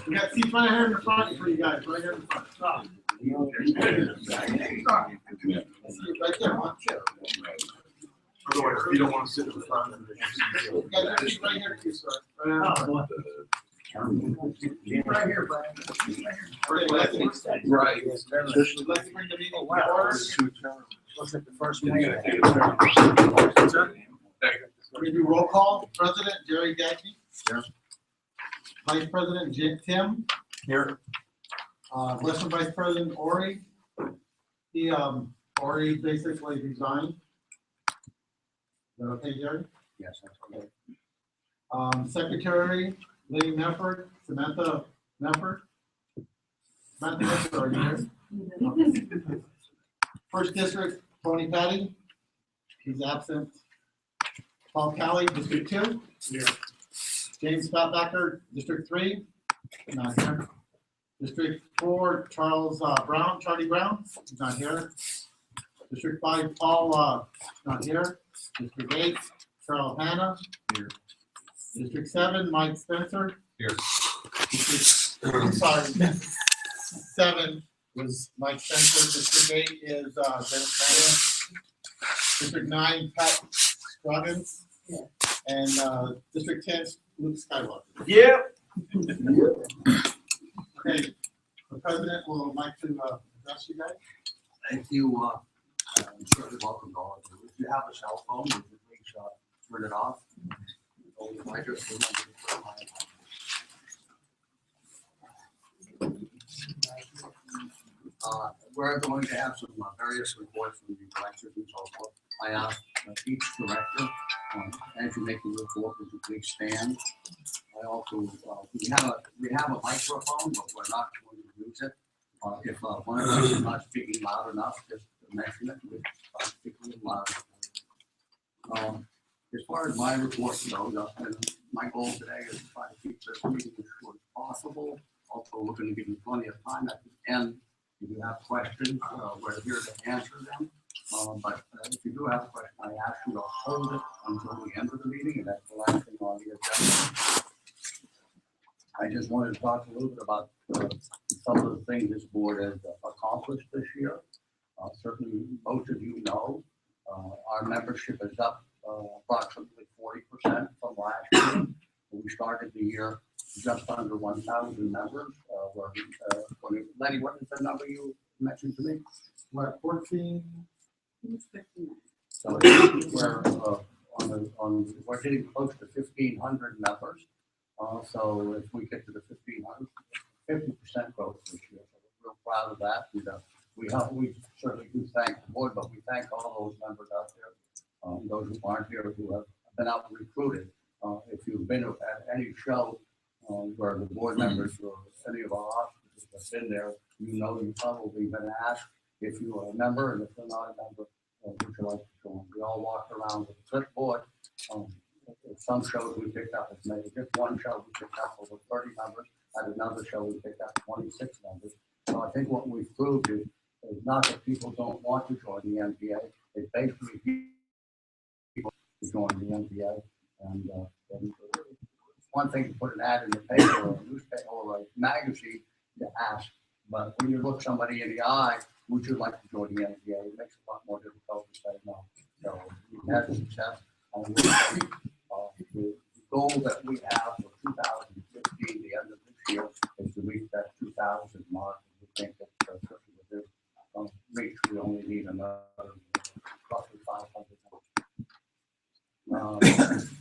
We got seats right here in the front for you guys, right here in the front. Stop. Right there, one chair. Otherwise, you don't want to sit in the front. You guys have seats right here too, sir. Right here, Brian. Right. Right. We'd like to bring the meeting to order. Looks like the first meeting. We do roll call. President Jerry Gagne. Here. Vice President Tim. Here. Western Vice President Ori. He Ori basically resigned. Is that okay, Jerry? Yes, that's okay. Secretary Lee Mefford, Samantha Mefford. Samantha Mefford, are you here? First District, Tony Petty. He's absent. Paul Kelly, District 2. Here. James Fatbacker, District 3. Not here. District 4, Charlie Brown, he's not here. District 5, Paul, not here. District 8, Charles Hanna. Here. District 7, Mike Spencer. Here. I'm sorry. 7 was Mike Spencer. District 8 is Dennis Mayer. District 9, Pat Scroggins. And District 10, Luke Skywalker. Yep. Okay, the president will like to address you guys. Thank you. I'm certainly welcome to all of you. If you have a cell phone, would you please turn it off? Oh, I just remembered to turn mine on. We're going to have some various reports from the directors and so forth. I asked each director, as you make the report, would you please stand? I also, we have a microphone, but we're not going to use it. If one of us is not speaking loud enough, just mention it. We'll start speaking loud. As far as my report goes, my goal today is to try to keep this meeting as short as possible. Also, we're going to give you plenty of time at the end. If you have questions, we're here to answer them. But if you do have a question, I ask you to hold it until the end of the meeting, and that's the last thing on the agenda. I just wanted to talk a little bit about some of the things this board has accomplished this year. Certainly, most of you know, our membership is up approximately 40% from last year. We started the year just under 1,000 members. Lenny, what is the number you mentioned to me? What, 14? So we're getting close to 1,500 members. So if we get to the 1,500, 50% growth this year. So we're real proud of that. We certainly do thank the board, but we thank all those members out there, those who aren't here, who have been out and recruited. If you've been at any show where the board members or any of our officers have been there, you've probably been asked if you are a member, and if you're not a member, would you like to join? We all walked around with a clipboard. Some shows we picked up as many. Just one show we picked up over 30 members. At another show we picked up 26 members. So I think what we've proved is not that people don't want to join the NPA. It's basically people to join the NPA. And one thing to put an ad in the paper or a newspaper or a magazine to ask, but when you look somebody in the eye, would you like to join the NPA? It makes it a lot more difficult to say no. So we've had success. The goal that we have for 2015, the end of this year, is to reach that 2,000 mark. We think that certainly with this reach, we only need another roughly 500.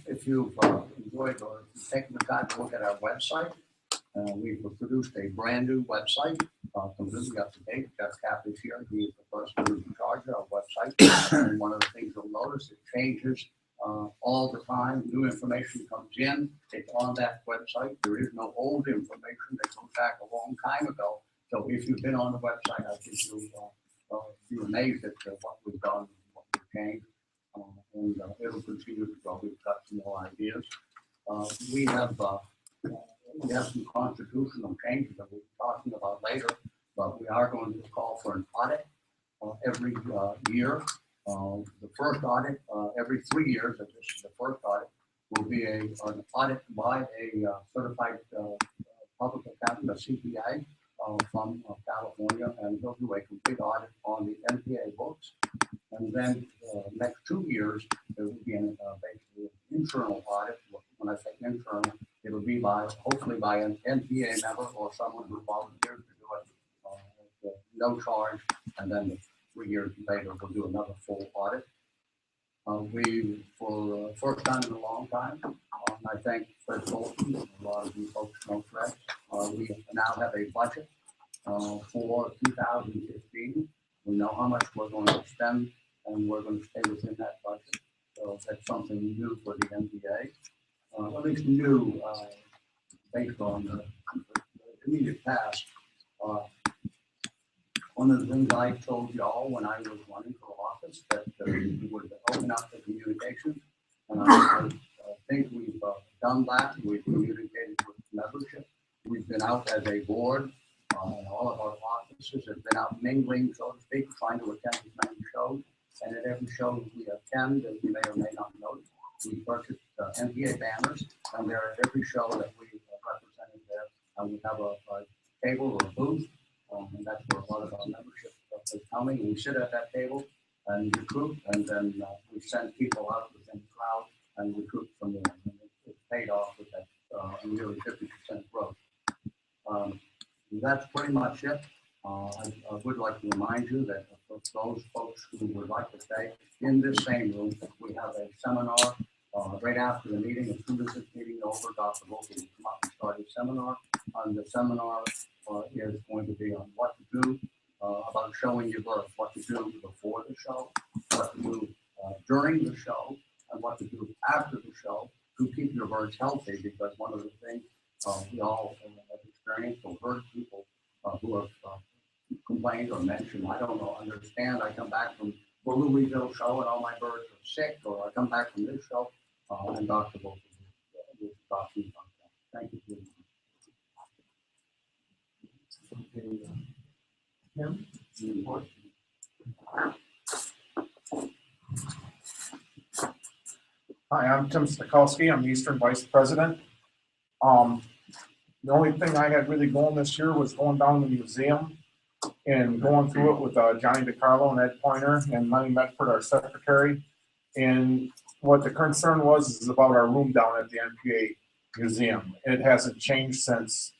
If you've enjoyed or taken the time to look at our website, we've produced a brand new website, completely up to date. Jeff Cap is here. He is the person who's in charge of our website. And one of the things you'll notice, it changes all the time. New information comes in. It's on that website. There is no old information that goes back a long time ago. So if you've been on the website, I think you'll be amazed at what we've done, what we've changed. And it'll continue to grow. We've got some more ideas. We have some constitutional changes that we'll be talking about later, but we are going to call for an audit every year. The first audit every 3 years, and this is the first audit, will be an audit by a certified public have a CPA from California, and he'll do a complete audit on the NPA books. And then next 2 years, there will be basically an internal audit. When I say internal, it'll be hopefully by an NPA member or someone who volunteers to do it at no charge. And then 3 years later, we'll do another full audit. We, for first time in a long time, I thank Fred Bolton, a lot of you folks know Fred. We now have a budget for 2015. We know how much we're going to spend, and we're going to stay within that budget. So that's something new for the NPA, at least new based on the immediate past. One of the things I told y'all when I was running for office that we would open up the communication, and I think we've done that. We've communicated with membership. We've been out as a board, and all of our offices have been out mingling, so to speak, trying to attend as many shows. And at every show we attend, as you may or may not know, we purchase NPA banners, and they're at every show that we represented there. And we have a table or a booth. And that's where a lot of our membership is coming. We sit at that table and recruit, and then we send people out within the crowd and recruit from there. And it's paid off with that nearly 50% growth. That's pretty much it. I would like to remind you that for those folks who would like to stay in this same room, we have a seminar right after the meeting. As soon as this meeting is over, Dr. Volker will come up and start a seminar. The seminar is going to be on what to do about showing your birth, what to do before the show, what to do during the show, and what to do after the show to keep your birds healthy. Because one of the things we all have experienced or heard people who have complained or mentioned, I don't know, understand. I come back from the Louisville show and all my birds are sick, or I come back from this show and Dr. Volker will talk to you about that. Thank you. Hi, I'm Tim Stikowski. I'm the Eastern Vice President. The only thing I had really going this year was going down to the museum and going through it with Johnny DiCarlo and Ed Pointer and Lenny Medford, our secretary. And what the concern was is about our room down at the NPA Museum. It hasn't changed since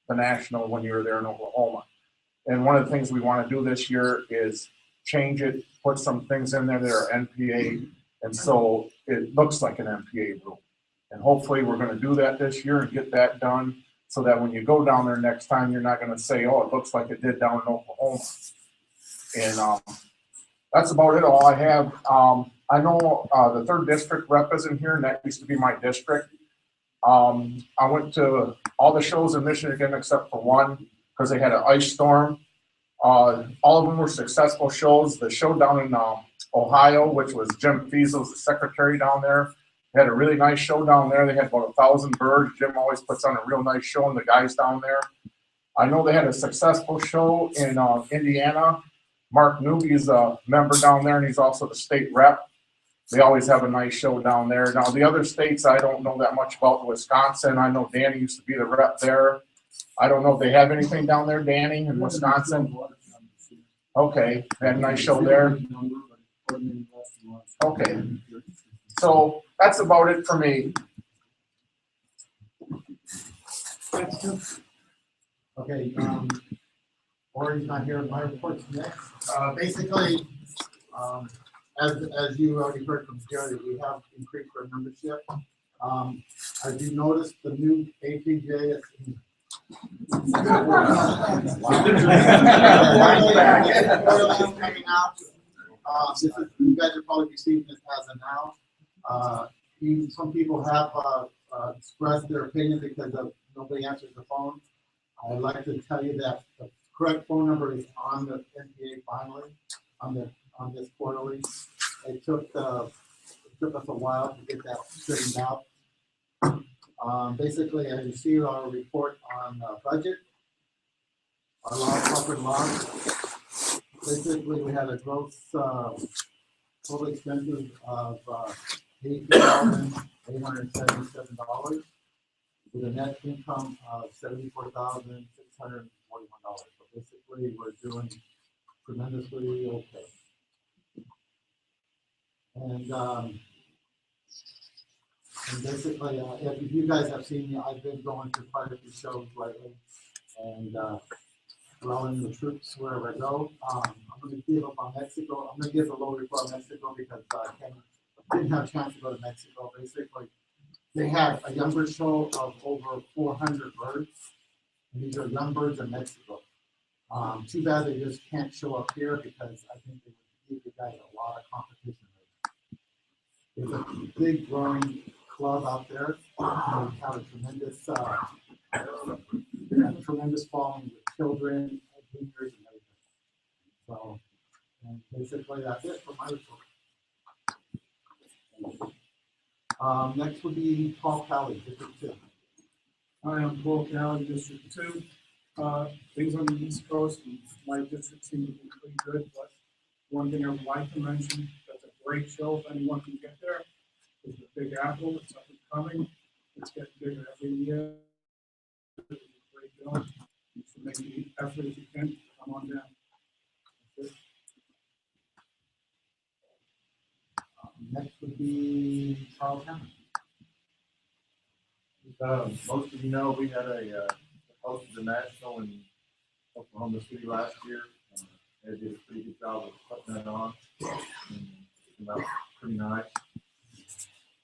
the National when you were there in Oklahoma. And one of the things we want to do this year is change it, put some things in there that are NPA, and so it looks like an NPA room. And hopefully we're going to do that this year and get that done so that when you go down there next time, you're not going to say, oh, it looks like it did down in Oklahoma. And that's about it, all I have. I know the 3rd District rep isn't here, and that used to be my district. I went to all the shows in Michigan except for one, because they had an ice storm. All of them were successful shows. The show down in Ohio, which was Jim Fiesel's the secretary down there, had a really nice show down there. They had about 1,000 birds. Jim always puts on a real nice show, and the guys down there. I know they had a successful show in Indiana. Mark Newby is a member down there, and he's also the state rep. They always have a nice show down there. Now, the other states, I don't know that much about. Wisconsin, I know Danny used to be the rep there. I don't know if they have anything down there, Danny, in Wisconsin. Okay, they had a nice show there. Okay, so that's about it for me. Okay, Ori's not here. My report's next. Basically, as you already heard from Jerry, we have increased our membership. As you noticed, the new APJ is coming out. This is, you guys are probably receiving this as of now. Some people have expressed their opinion because of nobody answers the phone. I'd like to tell you that the correct phone number is on the NPA finally, on this quarterly. It took us a while to get that straightened out. Basically, as you see our report on budget, our corporate loss, basically we had a gross total expenses of $18,877. with a net income of $74,641. So basically, we're doing tremendously okay. And basically, if you guys have seen me, I've been going to quite a few shows lately, and rallying the troops wherever I go. I'm going to give up on Mexico. I'm going to give a low report on Mexico because Ken didn't have a chance to go to Mexico. Basically, they had a younger show of over 400 birds, and these are young birds in Mexico. Too bad they just can't show up here because I think they would give you guys a lot of competition. There's a big growing club out there. They have a tremendous following with children, juniors, and everything. So, and basically that's it for my report. Next would be Paul Kelly, District 2. Hi, I'm Paul Callen, District 2. Things on the East Coast, my district seem to be pretty good, but one thing I would like to mention, that's a great show if anyone can get there, is the Big Apple. It's up and coming. It's getting bigger every year. It's a great show. You should make the effort if you can. Come on down. That's it. Next would be Charles Hammond. Most of you know, we had hosted the national in Oklahoma City last year. They did a pretty good job of putting that on. And it came out pretty nice.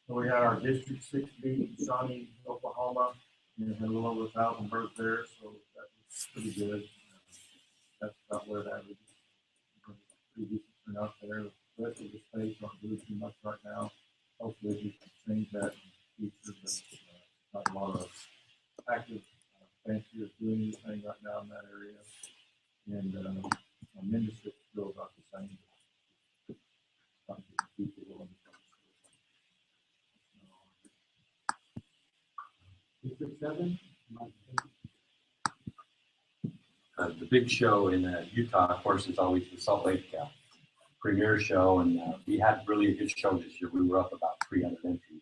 So we had our District 6 beat in Shawnee, Oklahoma, and had a little over 1,000 birds there, so that was pretty good. That's about where that is. Pretty decent turnout there. The rest of the states aren't doing too much right now. Hopefully we can change that in the future, but not a lot of active fanciers doing anything right now in that area. And our membership still about the same. District 7. The big show in Utah, of course, is always the Salt Lake Premier Show, and we had really a good show this year. We were up about 300 entries.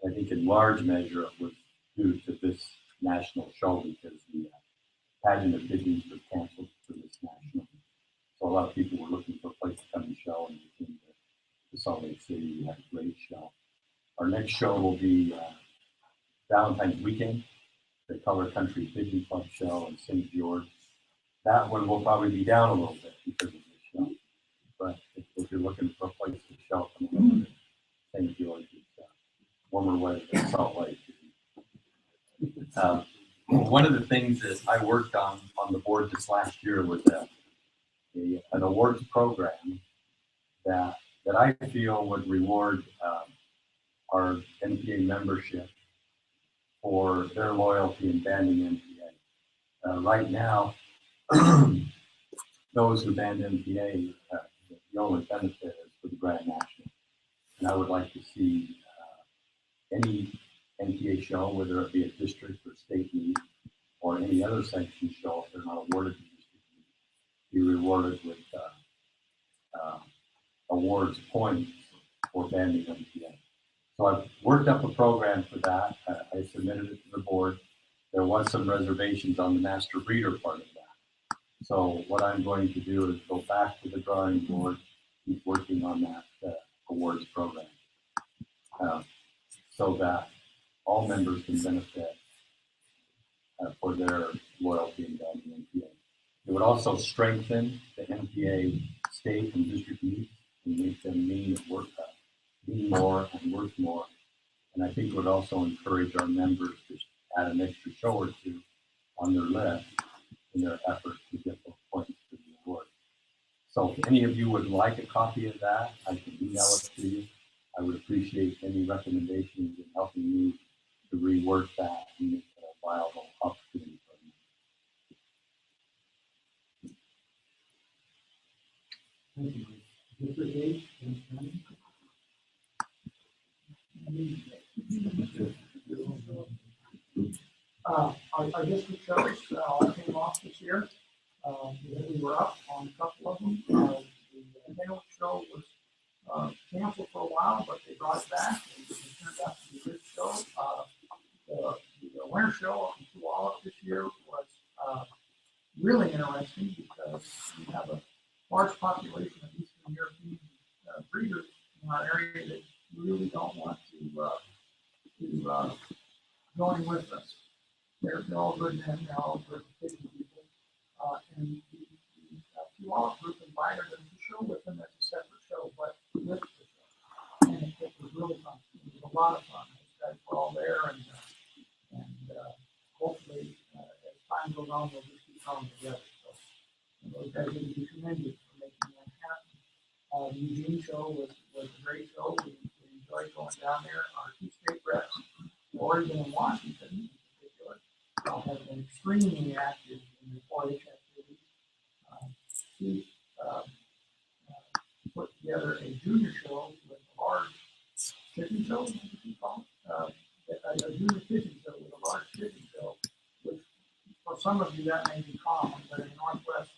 I think in large measure it was due to this national show because the pageant of pigeons was canceled for this national. So a lot of people were looking for a place to come and show, and we came to Salt Lake City. We had a great show. Our next show will be Valentine's weekend, the Color Country Pigeon Club show in St. George. That one will probably be down a little bit because of this show. But if you're looking for a place to show, come over to St. George. It's warmer weather than Salt Lake. One of the things that I worked on the board this last year was an awards program that I feel would reward our NPA membership for their loyalty in banding NPA. Right now, those who band NPA, the only benefit is for the Grand National. And I would like to see any NPA show, whether it be a district or state meet, or any other sanctioned show, if they're not awarded the district meet, be rewarded with awards points for banding NPA. So I've worked up a program for that. I submitted it to the board. There was some reservations on the master breeder part of that. So what I'm going to do is go back to the drawing board, keep working on that awards program, so that all members can benefit for their loyalty in banding NPA. It would also strengthen the NPA state and district meets and make them mean more and worth more. And I think it would also encourage our members to add an extra show or two on their list in their effort to get those points to the award. So if any of you would like a copy of that, I can email it to you. I would appreciate any recommendations in helping me to rework that and make it a viable opportunity for me. Thank you. District 8. Our district shows all came off this year. We were up on a couple of them. The Halo show was canceled for a while, but they brought it back, and it turned out to be a good show. The show up in Puyallup this year was really interesting because we have a large population of Eastern European breeders in our area that really don't want to join with us. They're all good men, they're all good fishing people. And the Puyallup group invited them to show with them as a separate show, but with the show. And it was really fun. It was a lot of fun. Those guys were all there, and hopefully, as time goes on, we'll just keep coming together. So those guys did be tremendous for making that happen. The Eugene show was a great show. We enjoyed going down there. Our two state reps, Oregon and Washington in particular, have been extremely active in the 4-H activities. He put together a junior show with a large fishing show, what do you call it? A junior fishing show with a large fishing show, which for some of you that may be common, but in the Northwest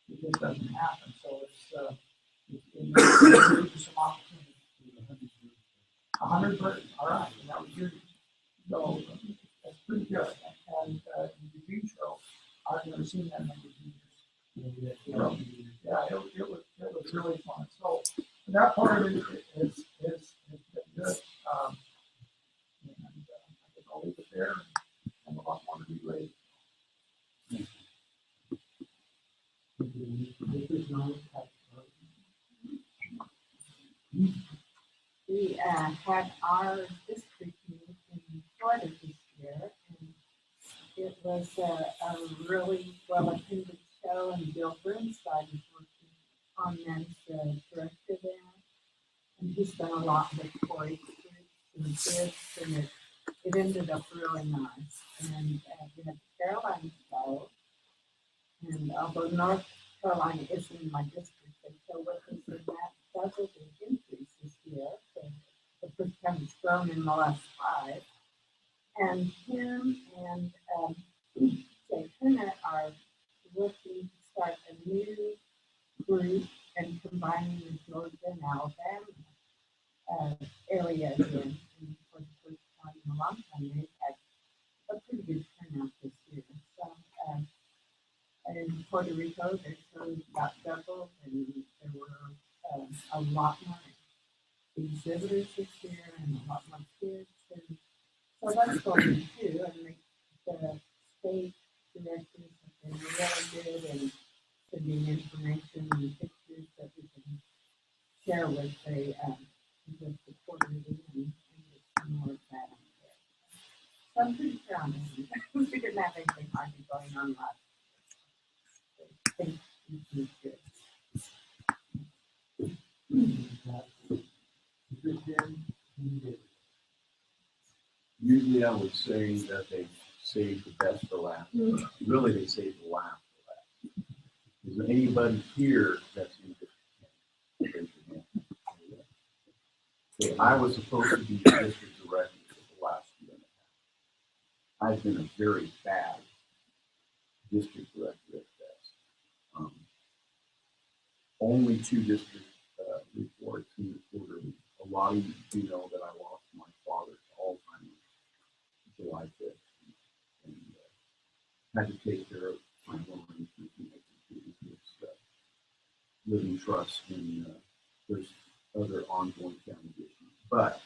it just doesn't happen. So it gives you some opportunity. 100 birds, all right, and that was your, so that's pretty good. And the Eugene show, I've never seen that many juniors. Yeah, it was really fun. So that part of it is been good. And I think I'll leave it there, and a lot more to be laid. We had our district meet in Florida this year, and it was a really well-attended show, and Bill Burnside is working on that as director there. And he's done a lot with 4-H and kids, and it ended up really nice. And we had the Carolina show, and although North Carolina isn't in my district, they show with us, and that was a big increase this year. So the first time it's grown in the last 5. And him and Jay Turner are looking to start a new group and combining the Georgia and Alabama area again. And for the first time in a long time, they've had a pretty good turnout this year. So in Puerto Rico, their shows got doubled, and there were a lot more exhibitors this year and a lot more kids. And so that's going too. And the state directors have been really good and sending information and pictures that we can share with the quarterly and get some more of that on there. So I'm pretty proud of them. We didn't have anything hard going on last year. I think it's good. Usually I would say that they save the best for last. Really, they save the last for last. Is there anybody here that's in this? Raise your hand. Okay, I was supposed to be district director for the last year and a half. I've been a very bad district director at best. Only 2 district reports in the quarterly. A lot of you know that I lost my father to Alzheimer's July 5th, and had to take care of my arrangements and his living trust, and there's other ongoing family issues. But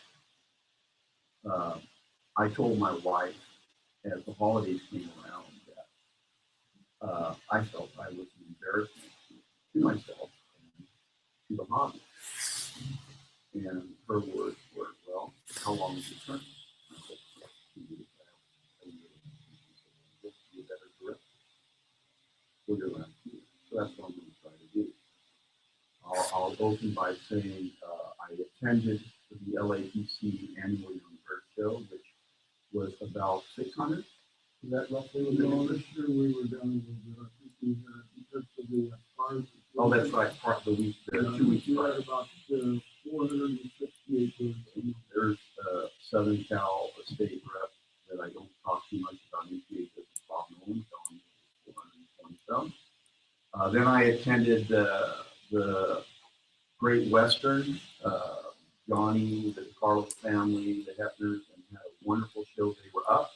I told my wife as the holidays came around that I felt I was an embarrassment to myself and to the hobby. And her words were, well, how long is your term? I said, just be a better director for your last year. So that's what I'm going to try to do. I'll open by saying I attended the LAPC annual Young Bird Show, which was about 600. Is that roughly what No, this year we were down with, I think we had, because of the fires. Oh, that's right. Part of the week, 2 weeks We prior. had about 468 birds. There's Southern Cal State Rep that I don't talk too much about NPA because it's Bob Nolan, telling me 420 some. Then I attended the Great Western, Johnny, the Carlos family, the Hefners, and had a wonderful show. They were up.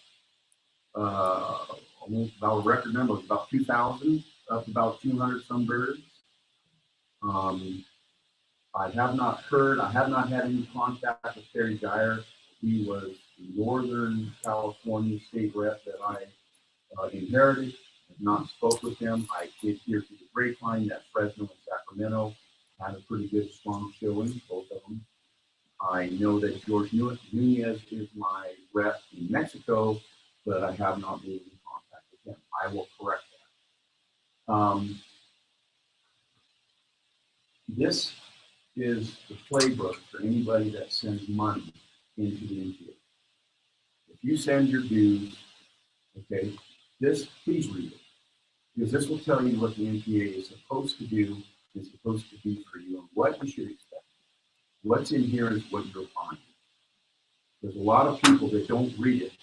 about a record number, it was about 2,000, up about 200 some birds. I have not had any contact with Terry Geyer. He was the Northern California state rep that I inherited. Have not spoke with him. I did hear through the grapevine that Fresno and Sacramento had a pretty good, strong showing, both of them. I know that George Nunez is my rep in Mexico, but I have not been in contact with him. I will correct that. This is the playbook for anybody that sends money into the NPA. If you send your dues, okay, please read it, because this will tell you what the NPA is supposed to do, is supposed to be for you, and what you should expect. What's in here is what you'll find. There's a lot of people that don't read it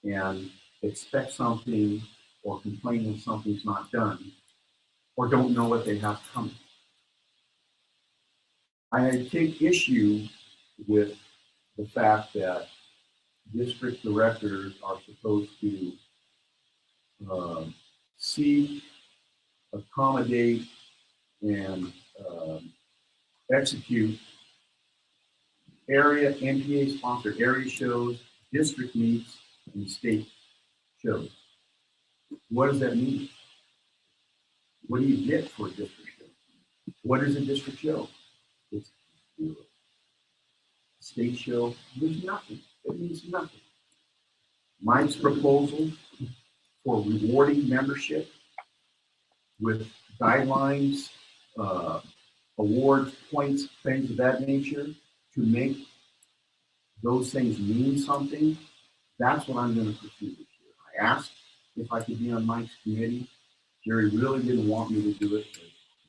and expect something or complain when something's not done or don't know what they have coming. I take issue with the fact that district directors are supposed to seek, accommodate, and execute area, NPA-sponsored area shows, district meets, and state shows. What does that mean? What do you get for a district show? What is a district show? It's zero. State show, there's nothing. It means nothing. Mike's proposal for rewarding membership with guidelines, awards, points, things of that nature, to make those things mean something, that's what I'm going to pursue this year. I asked if I could be on Mike's committee. Jerry really didn't want me to do it,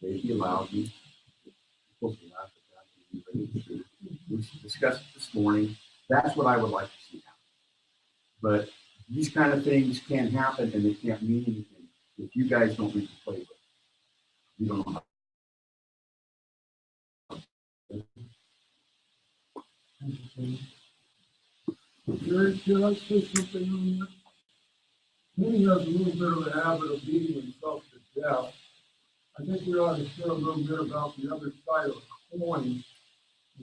but he allowed me. We discussed it this morning. That's what I would like to see happen. But these kind of things can't happen, and they can't mean anything if you guys don't read the playbook. You don't know how. Jerry, can I say something on that? Many has a little bit of a habit of beating himself to death. I think we ought to share a little bit about the other side of the coin,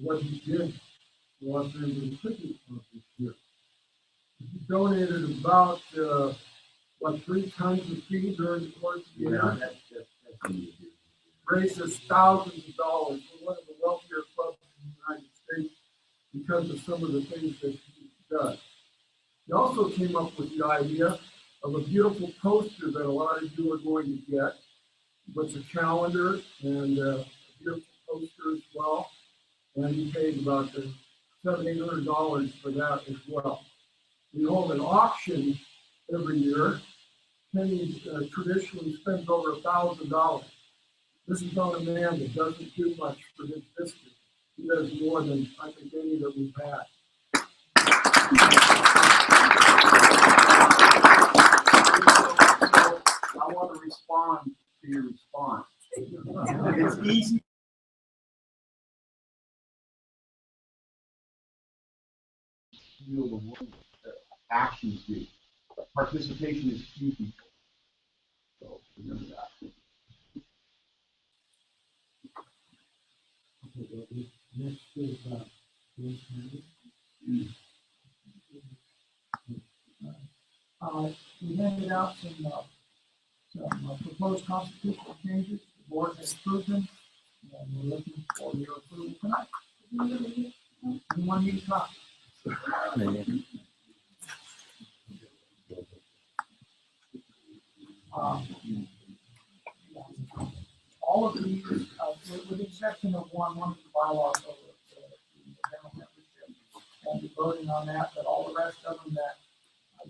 what he did for Los Angeles Cricket Club this year. He donated about, 3 tons of feed during the course of the year. That's Raises thousands of dollars for one of the wealthier clubs in the United States because of some of the things that he does. He also came up with the idea of a beautiful poster that a lot of you are going to get, with a calendar and a beautiful poster as well. And he paid about $700-800 for that as well. We hold an auction every year. Kenny traditionally spends over $1,000. This is not a man that doesn't do much for his district. He does more than I think any that we've had. I want to respond to your response. It's easy. Feel the world, actions do. Participation is key, people. So remember that. Next is we handed out some proposed constitutional changes. The board has approved them, and we're looking for your approval tonight. Anyone need a copy? All of these, with the exception of one of the bylaws of the general membership, and be voting on that, but all the rest of them that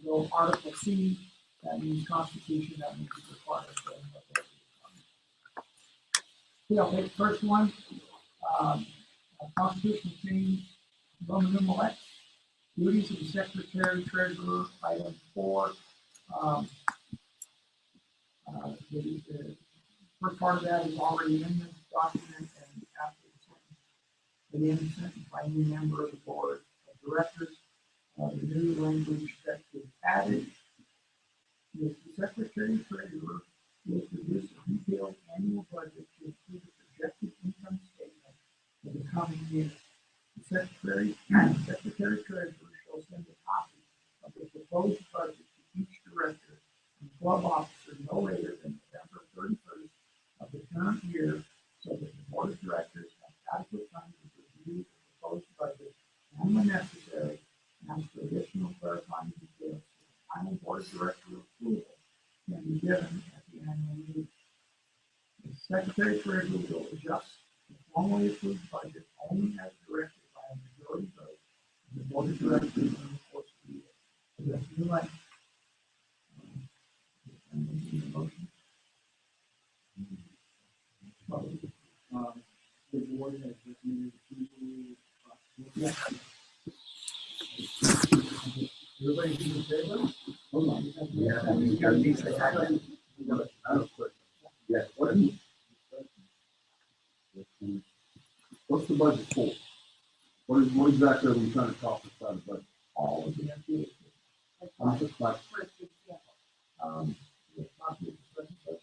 go Article C, that means Constitution, that means it's required. Yeah, I'll take the first one. Constitutional change, Roman numeral X, duties of the secretary, treasurer, item 4. The first part of that is already in this document, and after the sentence by any member of the board of directors, the new language that is added The secretary treasurer will produce a detailed annual budget to include a projected income statement for the coming year. The secretary treasurer shall send a copy of the proposed budget to each director and club officer no later than November 31st of the current year, so that the board of directors have adequate time to review the proposed budget and, when necessary, ask for additional clarifying details so the final board of director approval can be given at the annual meeting. The secretary treasurer will adjust the formally approved budget only as directed by a majority vote of the board of directors in the course of the year. So that's new line. And we need a motion. The board has recommended approval. Yeah. Everybody in favor? Hold on. Yeah, I mean, gotta be the action. I have a question. Yeah, what's the budget for? What exactly are we trying to accomplish by the budget? All of the NPA. I'm just like, The copy of the present budget.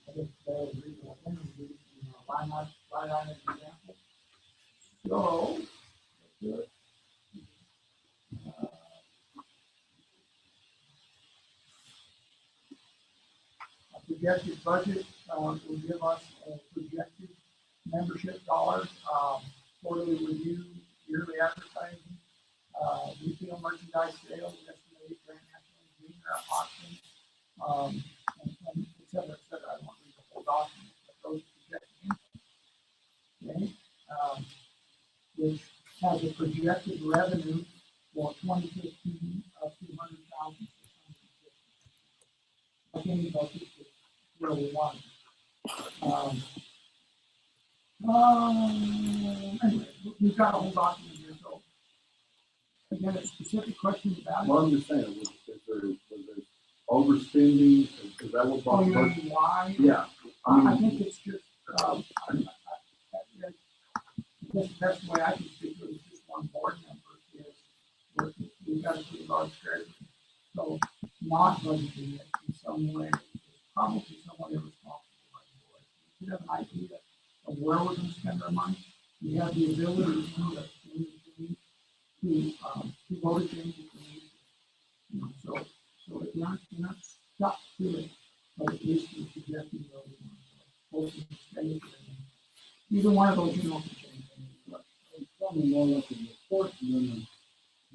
I guess they'll read the one, line item example. So, let's do it. A projected budget will give us a projected membership dollars, quarterly review, yearly advertising, retail merchandise sales, estimated grand national green auction, and et cetera, et cetera. I don't want to read the whole document, but those projected income. Okay, which has a projected revenue for 2015 of 200,650. Like any budget, it's where we want it. Anyway, we've got a whole document here, so again, a specific question about it. well, I'm just saying, was there overspending? Is that what? Oh, you mean why? Yeah. I think it's just, I guess the best way I can speak to it is just one board member is, we've got a pretty large treasury. So not budgeting it in some way is probably somewhat irresponsible by the board. We should have an idea of where we're gonna spend our money. We have the ability to vote it in if we need to. You know, so if you're not stuck to it, but at least you're projecting where we want to go. Hopefully stay with it. Either one of those, you know, can change things. But It's probably more like a report than a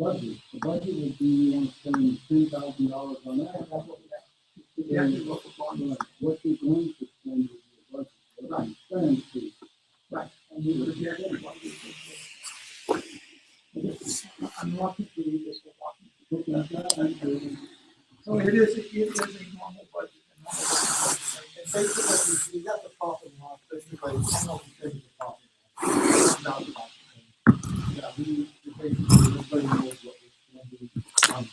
budget. The budget would be, you want to spend $10,000 on that. that's what we have. Projected what we're going to do. What you're going to spend with your budget, what you spend to. Right, and we project what we think. I'm lucky to read this with walking. So it is a normal budget. And basically, you got the profit and loss, basically, I know we take the profit. Yeah, we basically, everybody knows what we're spending,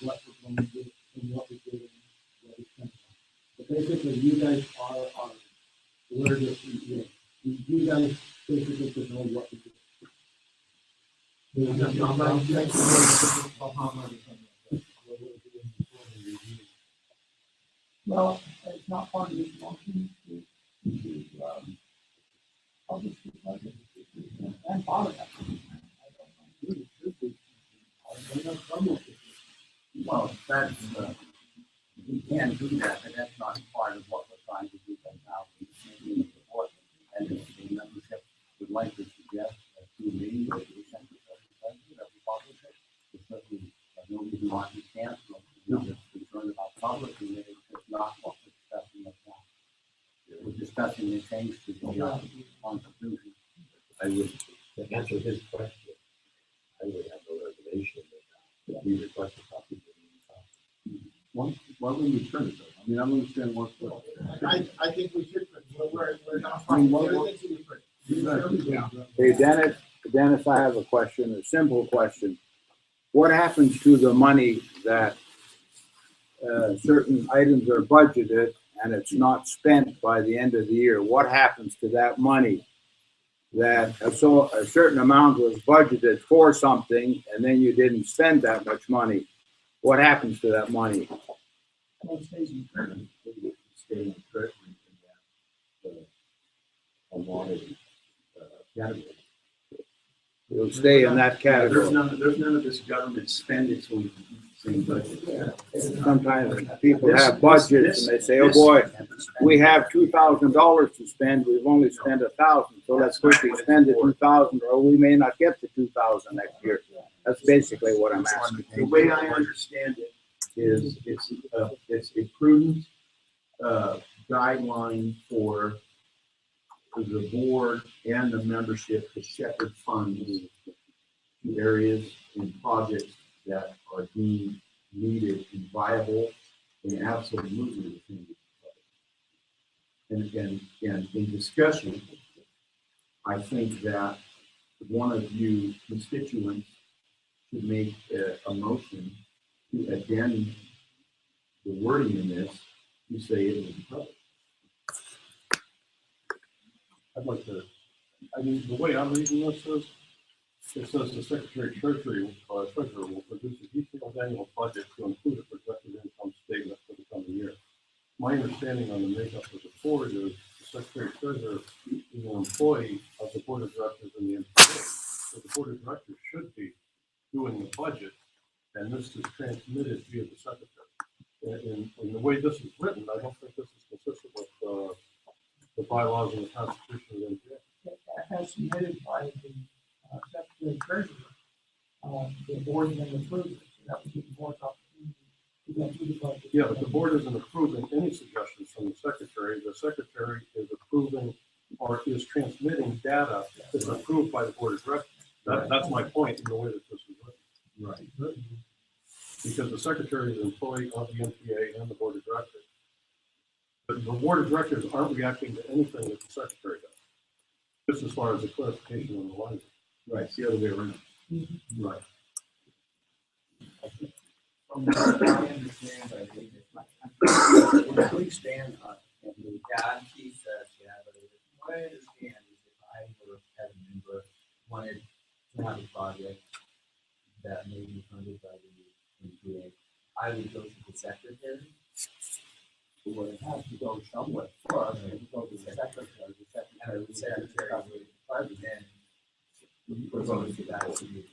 what we're going to do, and what we do, and what we spend. But basically, you guys are where this is. You guys basically should know what to do. Well, it's not part of this motion to publish the budget. And part of that. Well, that's, we can do that, but that's not part of what we're trying to do right now. Maybe the board and the membership would like to suggest to me or to the secretary that we publish it. It's certainly, no reason why we can't, we're just concerned about publishing it, it's not what we're discussing right now. We're discussing the change to the Constitution. I would, to answer his question, I would have no reservation that we request a copy. why wouldn't we turn it though? I mean, I don't understand what's. I think we should, we're not I mean, fighting, what- everything should be put. Hey, Dennis, I have a question, a simple question. What happens to the money that certain items are budgeted and it's not spent by the end of the year, what happens to that money? That a certain amount was budgeted for something, and then you didn't spend that much money. What happens to that money? Well, it stays in treasury. Stay in treasury in that, allotted, category. It'll stay in that category. There's none of this government spending, so we can keep the same budget. Sometimes people have budgets and they say, oh boy, we have $2,000 to spend, we've only spent 1,000, so let's quickly spend the 2,000, or we may not get the 2,000 next year. That's basically what I'm asking. The way I understand it is it's a prudent, guideline for the board and the membership to shepherd funds to areas and projects that are deemed needed and viable and absolutely within the budget. And in discussion, I think that one of you constituents should make a motion to addend the wording in this to say it will be published. I'd like to, I mean, the way I'm reading this is, it says the Secretary Treasurer will produce a detailed annual budget to include a projected income statement for the coming year. My understanding on the makeup of the board is the Secretary Treasurer is an employee of the Board of Directors and the NPA. So the Board of Directors should be doing the budget, and this is transmitted via the Secretary. In the way this is written, I don't think this is consistent with the bylaws and the Constitution of the NPA. As submitted by the Secretary Treasurer, the board then approves it, so that would be the board's opportunity to go through the budget. Yeah, but the board isn't approving any suggestions from the secretary. The secretary is approving or is transmitting data that's approved by the board of directors. That's my point in the way that this is written. Right. Because the secretary is an employee of the NPA and the board of directors. But the board of directors aren't reacting to anything that the secretary does, just as far as the clarification on the language. Right, it's the other way around. Right. From what I understand, I think it's please stand up. Yeah, I'm Keith, yeah, but what I understand is if I were as a member wanted to have a project that may be funded by the NPA, I would go to the secretary. Well, it has to go somewhere first, and it go to the secretary. And the secretary would then propose to that to be.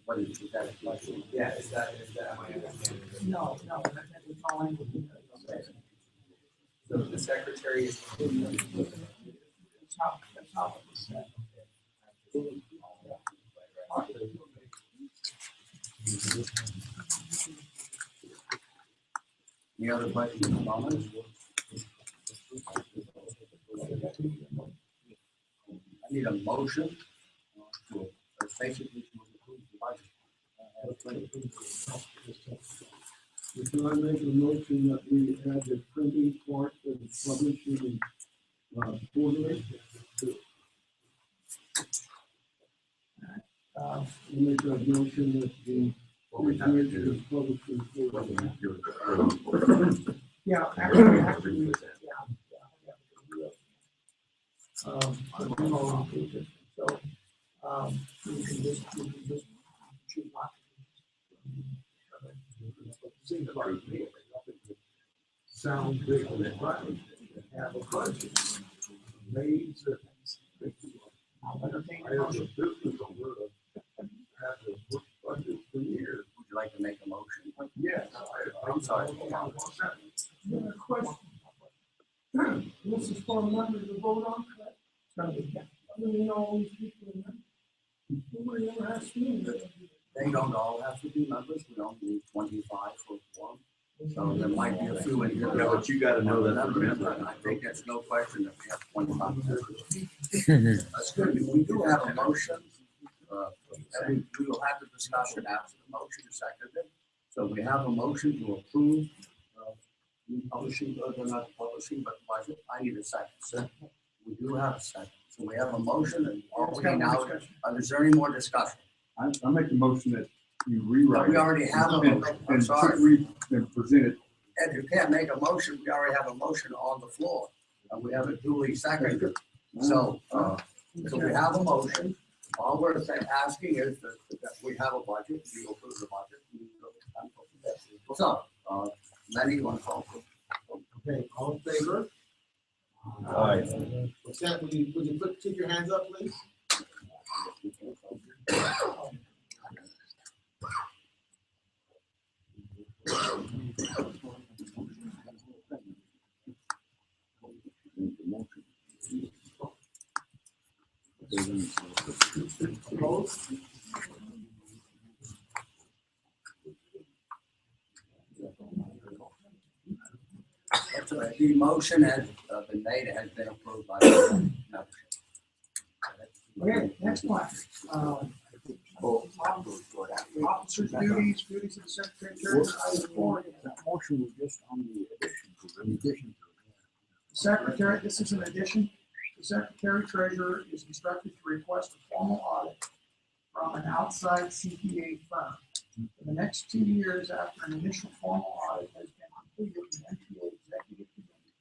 What is that? Yeah, is that my understanding? No, that's all I would. So the secretary is. That's how it was said. Any other questions or comments? I need a motion to basically to approve the budget. Can I make a motion that we add the printing part and publishing quarterly? I'll make that motion that the commission is publishing quarterly. Yeah, actually, so, you can just choose not Seems like me, nothing sounds big on that button, have a budget. Made certain. I'll entertain I a have a motion. business owner that had to work budget for years. Would you like to make a motion? Yes. I'm sorry. Question. This is for members to vote on, correct? It's gonna be, I mean, all these people in there. Nobody ever asked me that. They don't all have to be members, we don't need 25 for one. So there might be a few in here. Yeah, but you gotta know that they're member, members. and I think that's no question that we have 25 members. That's good, we do have a motion. And we will have the discussion after the motion is seconded. So we have a motion to approve publishing, they're not publishing, but budget. I need a second, sir. We do have a second. So we have a motion and all we now, is there any more discussion? I make the motion that you But rewrite. we already have a motion, I'm And sorry. and present it if you can't make a motion, we already have a motion on the floor, and we have a duly seconded. So, so we have a motion. All we're asking is that we have a budget, we approve the budget. So, Lenny, you want to call? Okay, all in favor? Aye. Sam, would you keep your hands up, please? Opposed? The motion has been made, it has been approved by the membership. Okay, next one. Officers' duties of the secretary treasurer, item 4. That motion was just on the addition. Secretary, this is an addition. The secretary treasurer is instructed to request a formal audit from an outside CPA firm. For the next 2 years after an initial formal audit has been completed, the NPA executive committee,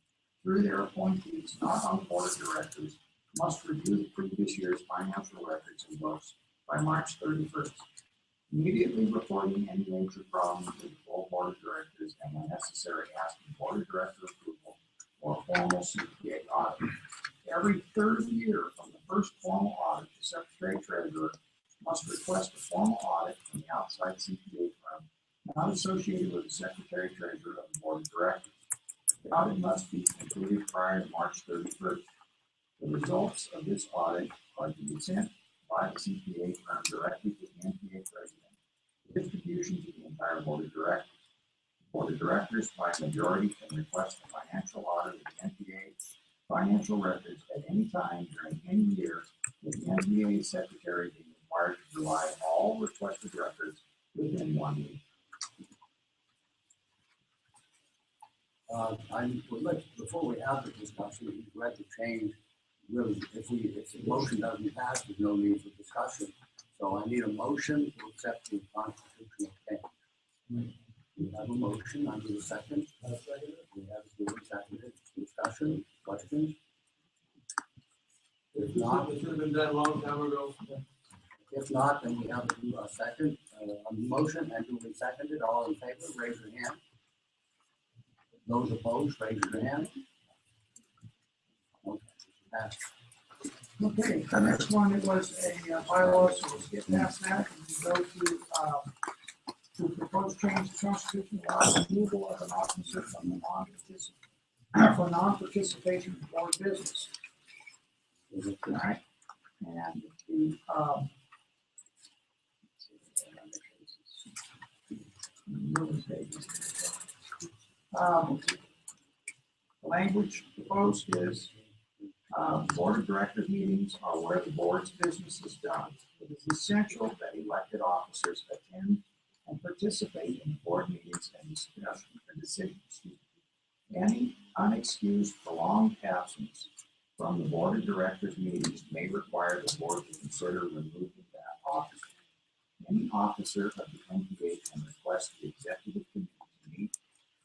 through their appointees, not on the board of directors, must review the previous year's financial records and books by March 31st. Immediately reporting any major problems to the full board of directors and when necessary, asking board of director approval or a formal CPA audit. Every third year from the first formal audit, the secretary treasurer must request a formal audit from the outside CPA firm not associated with the secretary treasurer of the board of directors. The audit must be completed prior to March 31st. The results of this audit are to be sent by the CPA firm directly to the NPA president, distribution to the entire board of directors. The board of directors, by majority, can request a financial audit of the NPA financial records at any time during any year, with the NPA secretary being required to provide all requested records within 1 week. I would like, before we have the discussion, we'd like to change, really, if the motion doesn't pass, there's no need for discussion. So I need a motion to accept the constitutional change. We have a motion, I need a second. We have a duly seconded. Discussion, questions? If not, It should have been done a long time ago. if not, then we have a second, a motion and duly seconded. All in favor, raise your hand. Those opposed, raise your hand. Okay, passed. Okay, the next one, it was a bylaw, so we'll skip past that and go to propose change to constitution law, removal of an officer from the non-participation in board business. All right, and the, the language proposed is board of directors meetings are where the board's business is done. It is essential that elected officers attend and participate in board meetings and discussion and decisions. Any unexcused prolonged absence from the board of directors meetings may require the board to consider removing that officer. Any officer of the NPA can request the executive committee to meet,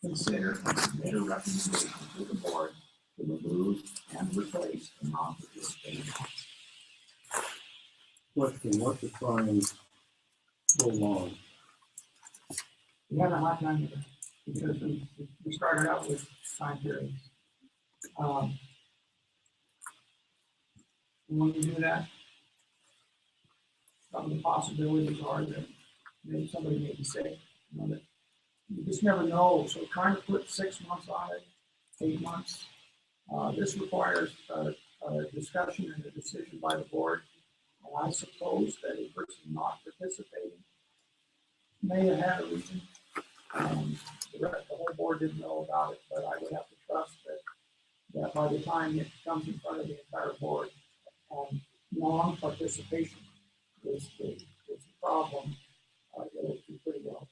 consider, and submit a recommendation to the board to remove and replace the non-participating officer. Question, what defines so long? We had a hard time with it because we started out with time periods. When you do that, some of the possibilities are that maybe somebody may be sick, you know, that you just never know. So trying to put 6 months on it, 8 months, this requires a discussion and a decision by the board. And I suppose that a person not participating may have had a reason. The whole board didn't know about it, but I would have to trust that by the time it comes in front of the entire board, non-participation is the problem. It'll be pretty well.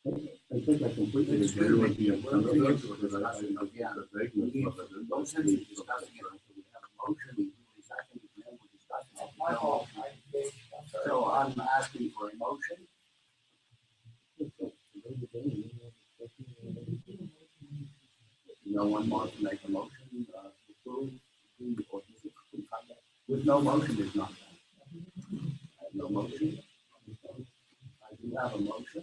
I think I completely It's agree good with with you. you. We're going into a discussion again. No sense in discussing it until we have a motion, we do the second, and then we're discussing. That's my fault. I'm sorry. So I'm asking for a motion. no one wants to make a motion, to approve the ordinance. With no motion is not done. I have no motion. I do have a motion.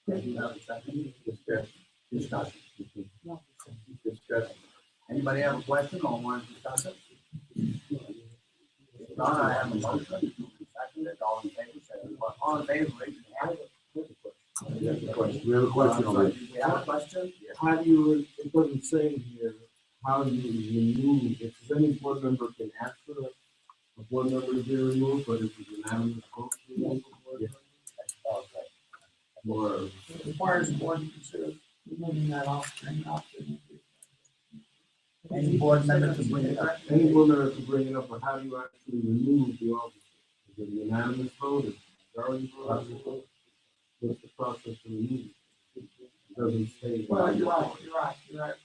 I do have a second. Discussion. Discussion. Anybody have a question or want to discuss it? If not, I have a motion. Second it, all in favor, say, all in favor, raise your hand. We have a question on that. We have a question? How do you, it doesn't say here, how do you remove, if any board member can ask for a board member to be removed, but if it's unanimous vote to remove a board member? Or, It requires the board to consider removing that officer and option. Any board member to bring it up. any board member can bring it up, but how do you actually remove the officer? Is it a unanimous vote, is it a majority vote? What's the process to remove it? It doesn't say. Well, you're right.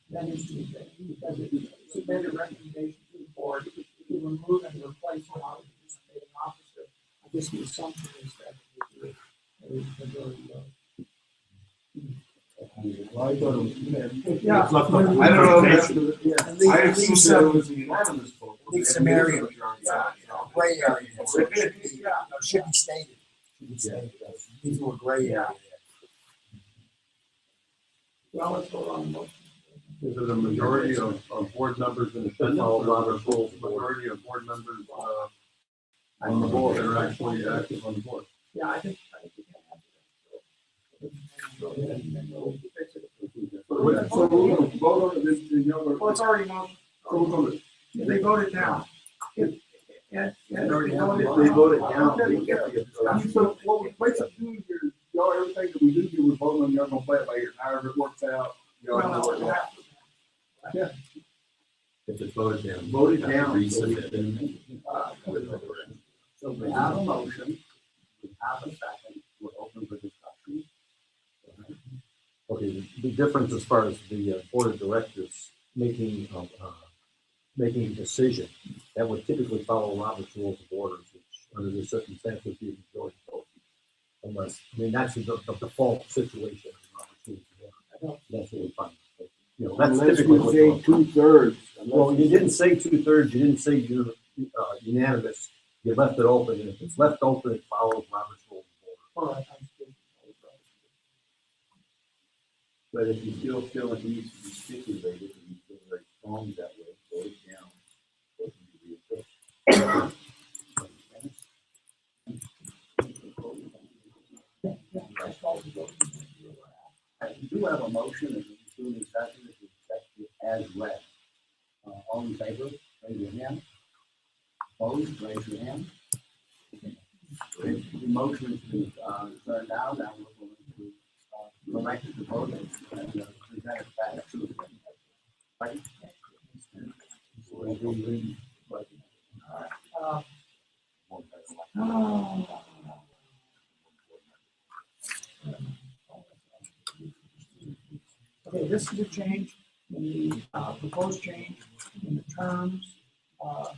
That needs to be done, because it's made a recommendation to the board to remove and replace a non-participating officer. I guess the assumption is that it is a majority vote. Well, I thought it was. Yeah. I don't know. I assumed that it was a unanimous vote. Leave some area, gray area. Should be stated. These were gray area. Well, let's vote on the motion. Is it a majority of board members in attendance, or Robert's rules, majority of board members, on the board that are actually active on the board? Yeah, I think we can answer that. So, go ahead and then we'll fix it. So we're gonna vote on this, Well, it's already motion. They voted down. They voted down. So what we basically do here, y'all, everything that we do here, we're voting on, y'all gonna play it by ear, however it works out. Y'all know what it is. If it's voted down. Voted you have to down. resubmit it. So we have a motion, we have a second, we're open for discussion. Okay, the difference as far as the board of directors making a decision, that would typically follow Robert's rules of orders, which under the circumstances would be a majority vote. Unless, I mean, that's the default situation. in Robert's rules of order. That's really fine. You know, that's Unless typically we what's say going on. 2/3. Well, you didn't say 2/3, you didn't say unanimous, you left it open, and if it's left open, it follows Robert's rules of order. All right. But if you still feel it needs to be stipulated, and you feel very strong that way, vote it down. Vote to be We do have a motion, and it's doing the second, it's accepted as read. All in favor, raise your hand. Opposed, raise your hand. The motion has been, turned down, now we're going to, elect the vote and present it back to the. Right? Okay, this is a change in the proposed change in the terms of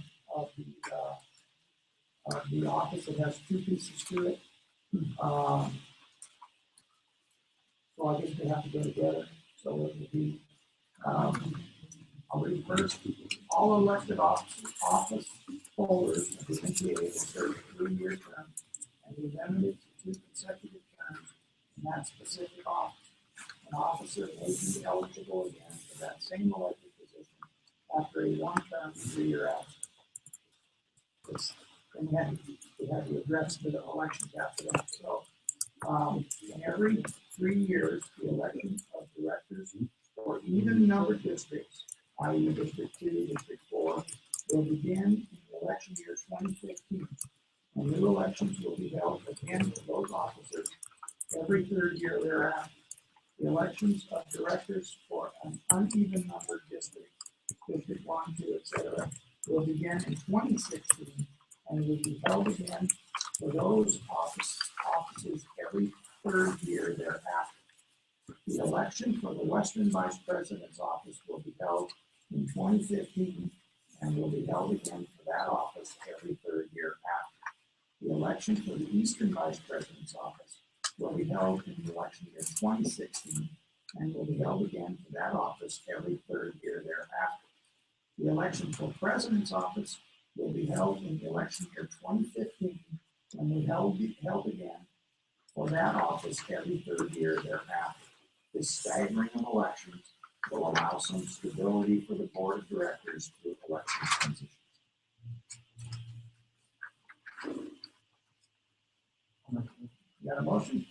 the office. It has two pieces to it. So I guess they have to go together. So it will be, I'll read first. All elected office holders of the NPA will serve a 3-year term and be limited to 2 consecutive terms in that specific office. An officer may be eligible again for that same elected position after a 1-term 3-year absence. Then we had to address the elections after that. So in every 3 years, the election of directors for even numbered districts, i.e. District 2, District 4, will begin in the election year 2015. And new elections will be held again for those officers every 3rd year thereafter. The elections of directors for an uneven numbered district, District 1, 2, etc., will begin in 2016 and will be held again for those offices every 3rd year thereafter. The election for the Western Vice President's office will be held in 2015 and will be held again for that office every 3rd year after. The election for the Eastern Vice President's office will be held in the election year 2016 and will be held again for that office every third year thereafter. The election for president's office will be held in the election year 2015 and will be held again for that office every third year thereafter. This staggering of elections will allow some stability for the board of directors through election transitions. Got a motion?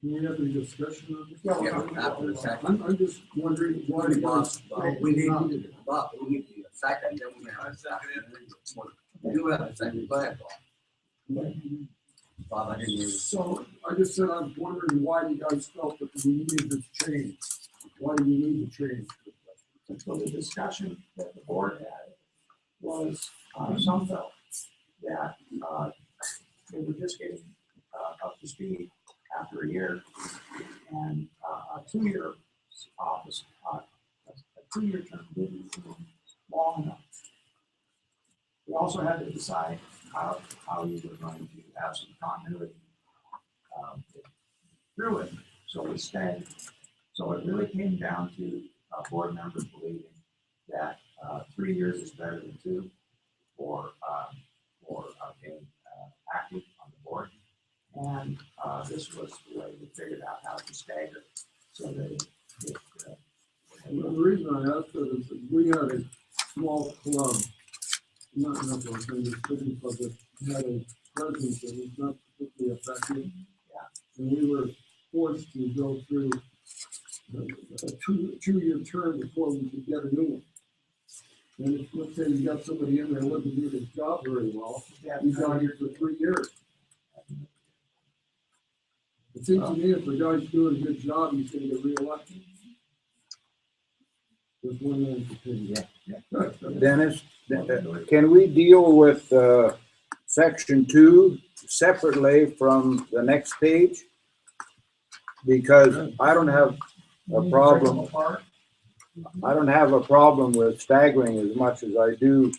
Do we have any discussion on this? Yeah, after the second. I'm just wondering why you guys. We need the second, then we have a second. We do have a second, go ahead, Bob. Bob, I didn't hear you. So I just said, I'm wondering why you guys felt that we needed this change. Why do you need the change? So the discussion that the board had was, some felt that, they were just getting, up to speed after a year, and, a 2-year office, a 2-year term didn't seem long enough. We also had to decide how you were going to have some continuity, through it, so we stayed. So it really came down to, board members believing that, 3 years is better than 2 for being active on the board. And this was the way we figured out how to stagger so that it Well, the reason I asked that is that we had a small club, not in the city club, that had a president that was not particularly effective. And we were forced to go through a two-year term before we could get a new one. And if, let's say you got somebody in there who wouldn't do his job very well, he's out here for 3 years. It seems to me if the guy's doing a good job, he's gonna get reelected. There's one man's opinion. Dennis, can we deal with section 2 separately from the next page? Because I don't have a problem. I don't have a problem with staggering as much as I do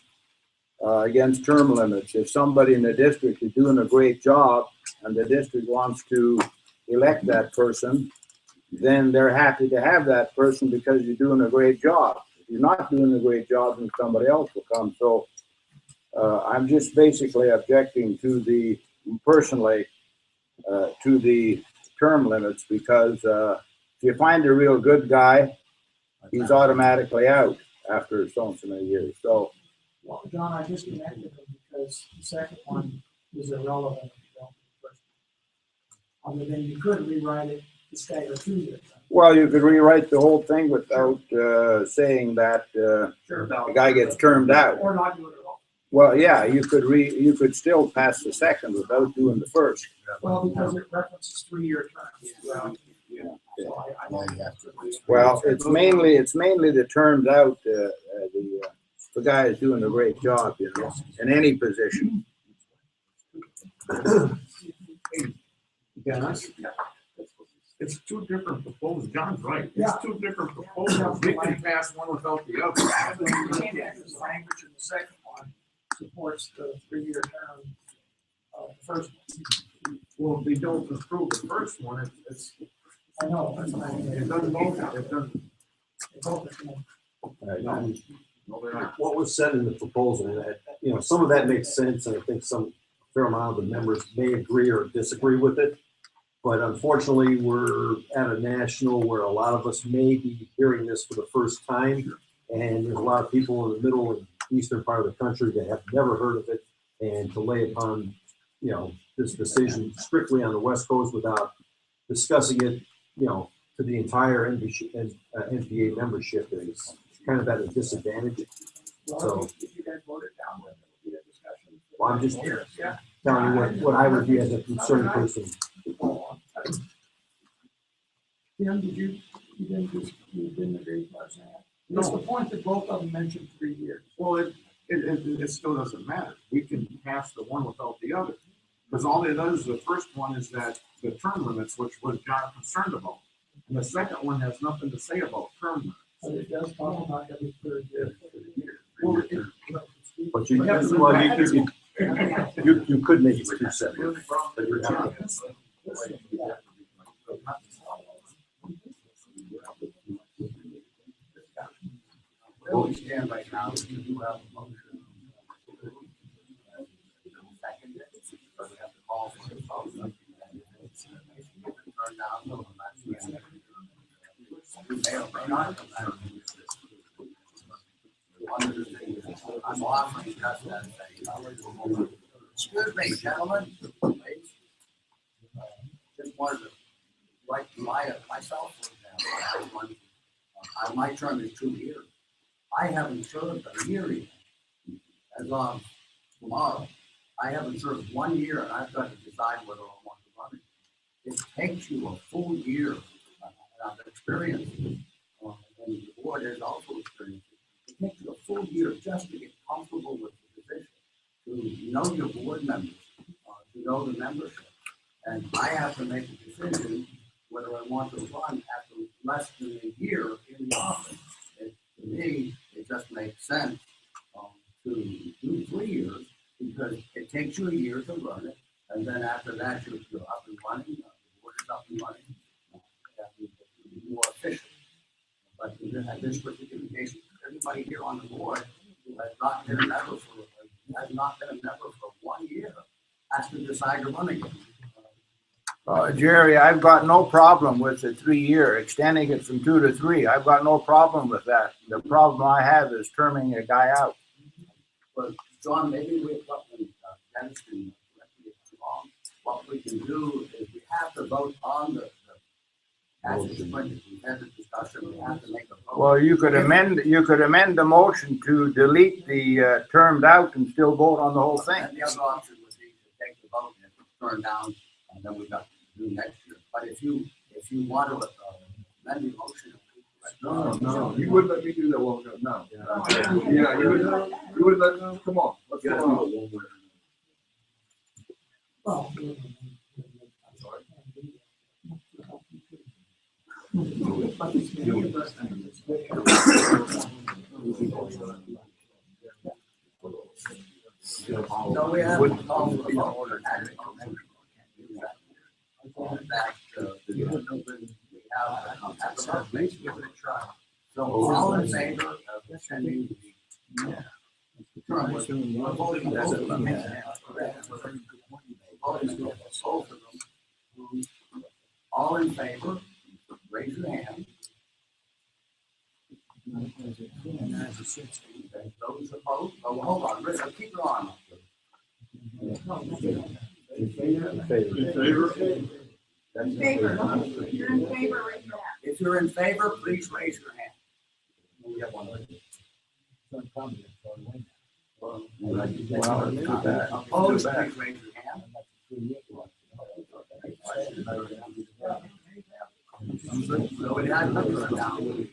against term limits. If somebody in the district is doing a great job and the district wants to elect that person, then they're happy to have that person because you're doing a great job. If you're not doing a great job, then somebody else will come. So I'm just basically objecting to the, personally, to the term limits, because if you find a real good guy, he's automatically out after so many years. So, Well, John, I disconnected them because the second one is irrelevant if you don't do the first one. Other than you could rewrite it to stagger 2 years. well, you could rewrite the whole thing without saying that the guy gets termed out. Or not do it at all. Well, yeah, you could still pass the second without doing the first. Well, because it references 3-year terms. So I don't have to. Well, it's mainly the terms out. The guy is doing a great job, you know, in any position. Dennis, it's 2 different proposals. John's right. Yeah. It's 2 different proposals. We can pass one without the other. The language in the second one supports the 3-year term of the first one. Well, if they don't approve the first one, it's, I know, that's what I mean. it doesn't vote, it doesn't. They both are, you know, No, they're not. What was said in the proposal, and you know, some of that makes sense, and I think some fair amount of the members may agree or disagree with it. But unfortunately, we're at a national where a lot of us may be hearing this for the first time. And there's a lot of people in the middle and eastern part of the country that have never heard of it. And to lay upon, you know, this decision strictly on the West Coast without discussing it, you know, to the entire NPA membership is kind of at a disadvantage. well, if you guys vote it down, then it'll be a discussion. Well, I'm just Yeah. telling you what I would be as a concerned person. Tim, you didn't agree with what I was saying? It's the point that both of them mentioned 3 years. Well, it still doesn't matter. We can pass the one without the other. Because all it does, the first one is that the term limits, which was John concerned about. And the second one has nothing to say about term limits. But it does talk about every third year. Well, But you could make it 2 separate. But you're not. where we stand right now is we do have a motion. Second, but we have to call for the vote. Turn down, no, that's the end. We may or may not come back. One of the things, I'm offering just that thing. Excuse me, gentlemen, ladies. Just wanted to, like myself, for example, my term is 2 years. I haven't served a year yet. As of tomorrow, I haven't served 1 year, and I've got to decide whether I want to run it. It takes you a full year, and I've experienced it, and the board has also experienced it. It takes you a full year just to get comfortable with the position, to know your board members, to know the membership. And I have to make a decision whether I want to run after less than a year in the office. To me, it just makes sense to do 3 years because it takes you a year to learn it. And then after that, you're up and running, the board is up and running, you're more efficient. But in this particular case, everybody here on the board who has not been a member for 1 year has to decide to run again. Jerry, I've got no problem with the 3 year, extending it from 2 to 3. I've got no problem with that. The problem I have is terming a guy out. But John, maybe we're talking, Dennis can correct me if I'm wrong. What we can do is we have to vote on the as it's printed. We had the discussion, we have to make a vote. Well, you could amend the motion to delete the termed out and still vote on the whole thing. And the other option would be to take the vote and if it's turned down, and then we got to do next year. But if you want to amend the motion. No, you wouldn't let me do that long ago, no. Yeah, you wouldn't let, no, come on, let's go on. Well, No, we have to call for the order. So all in favor of sending the term, we're voting both of them. All in favor, raise your hand. Those opposed, oh, hold on, Rick, keep your arm up. In favor? In favor, if you're in favor, raise your hand. If you're in favor, please raise your hand. We have one. Opposed, please raise your hand. So it had to go down.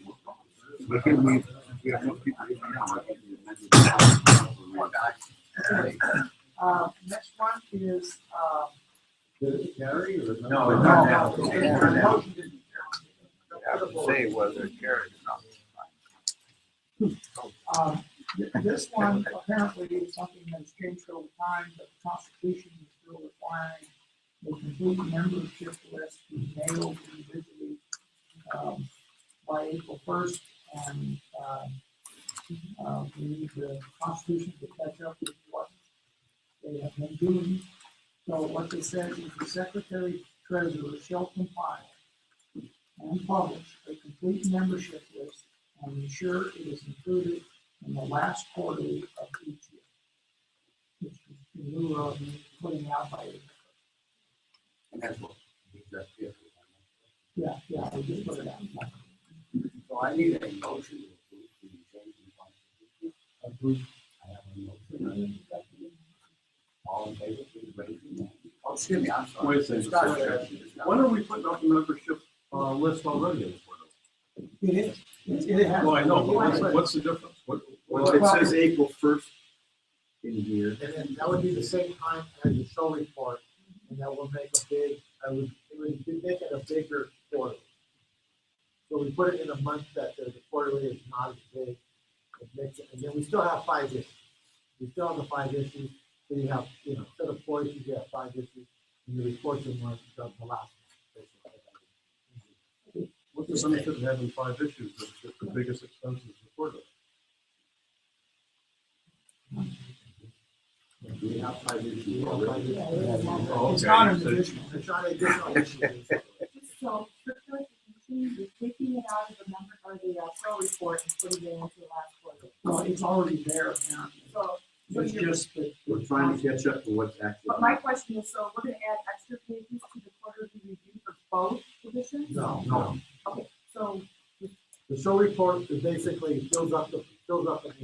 next one is, Did it carry or? No. Have to say whether it carries or not. this one apparently is something that's changed over time, but the Constitution is still requiring a complete membership list to be mailed individually by April 1st, and we need the Constitution to catch up with what they have been doing. So what they said is the Secretary Treasurer shall compile and publish a complete membership list and ensure it is included in the last quarterly of each year, which is in lieu of putting out by April 1st. And that's what we just did. Yeah, we just put it out. So I need a motion to approve the change in Constitution. Approved. I have a motion. All in favor, please raise your hand. Oh, excuse me, I'm sorry. Wait a second. Discussion. When are we putting up the membership list already in the portal? It is. It has. Well, I know, but what's the difference? Well, it says April 1st in here. And then that would be the same time as the show report, and that will make a big, it would make it a bigger quarterly. So we put it in a month that the quarterly is not as big. It makes it, and then we still have 5 issues. We still have the 5 issues, so you have, instead of 4 issues, you have 5 issues, and the reports in one, the last one. What's the benefit of having 5 issues if the biggest expense is reported? We have 5 issues already. It's not an additional, it's not an additional issue. Just so, for clarification, you're taking it out of the number or the pro report and putting it into the last quarter. Well, it's already there, apparently. So It's you're, just that. We're trying to catch up to what's actually. but my question is, so we're gonna add extra pages to the quarterly review for both positions? No. Okay, so, The show report is basically fills up the.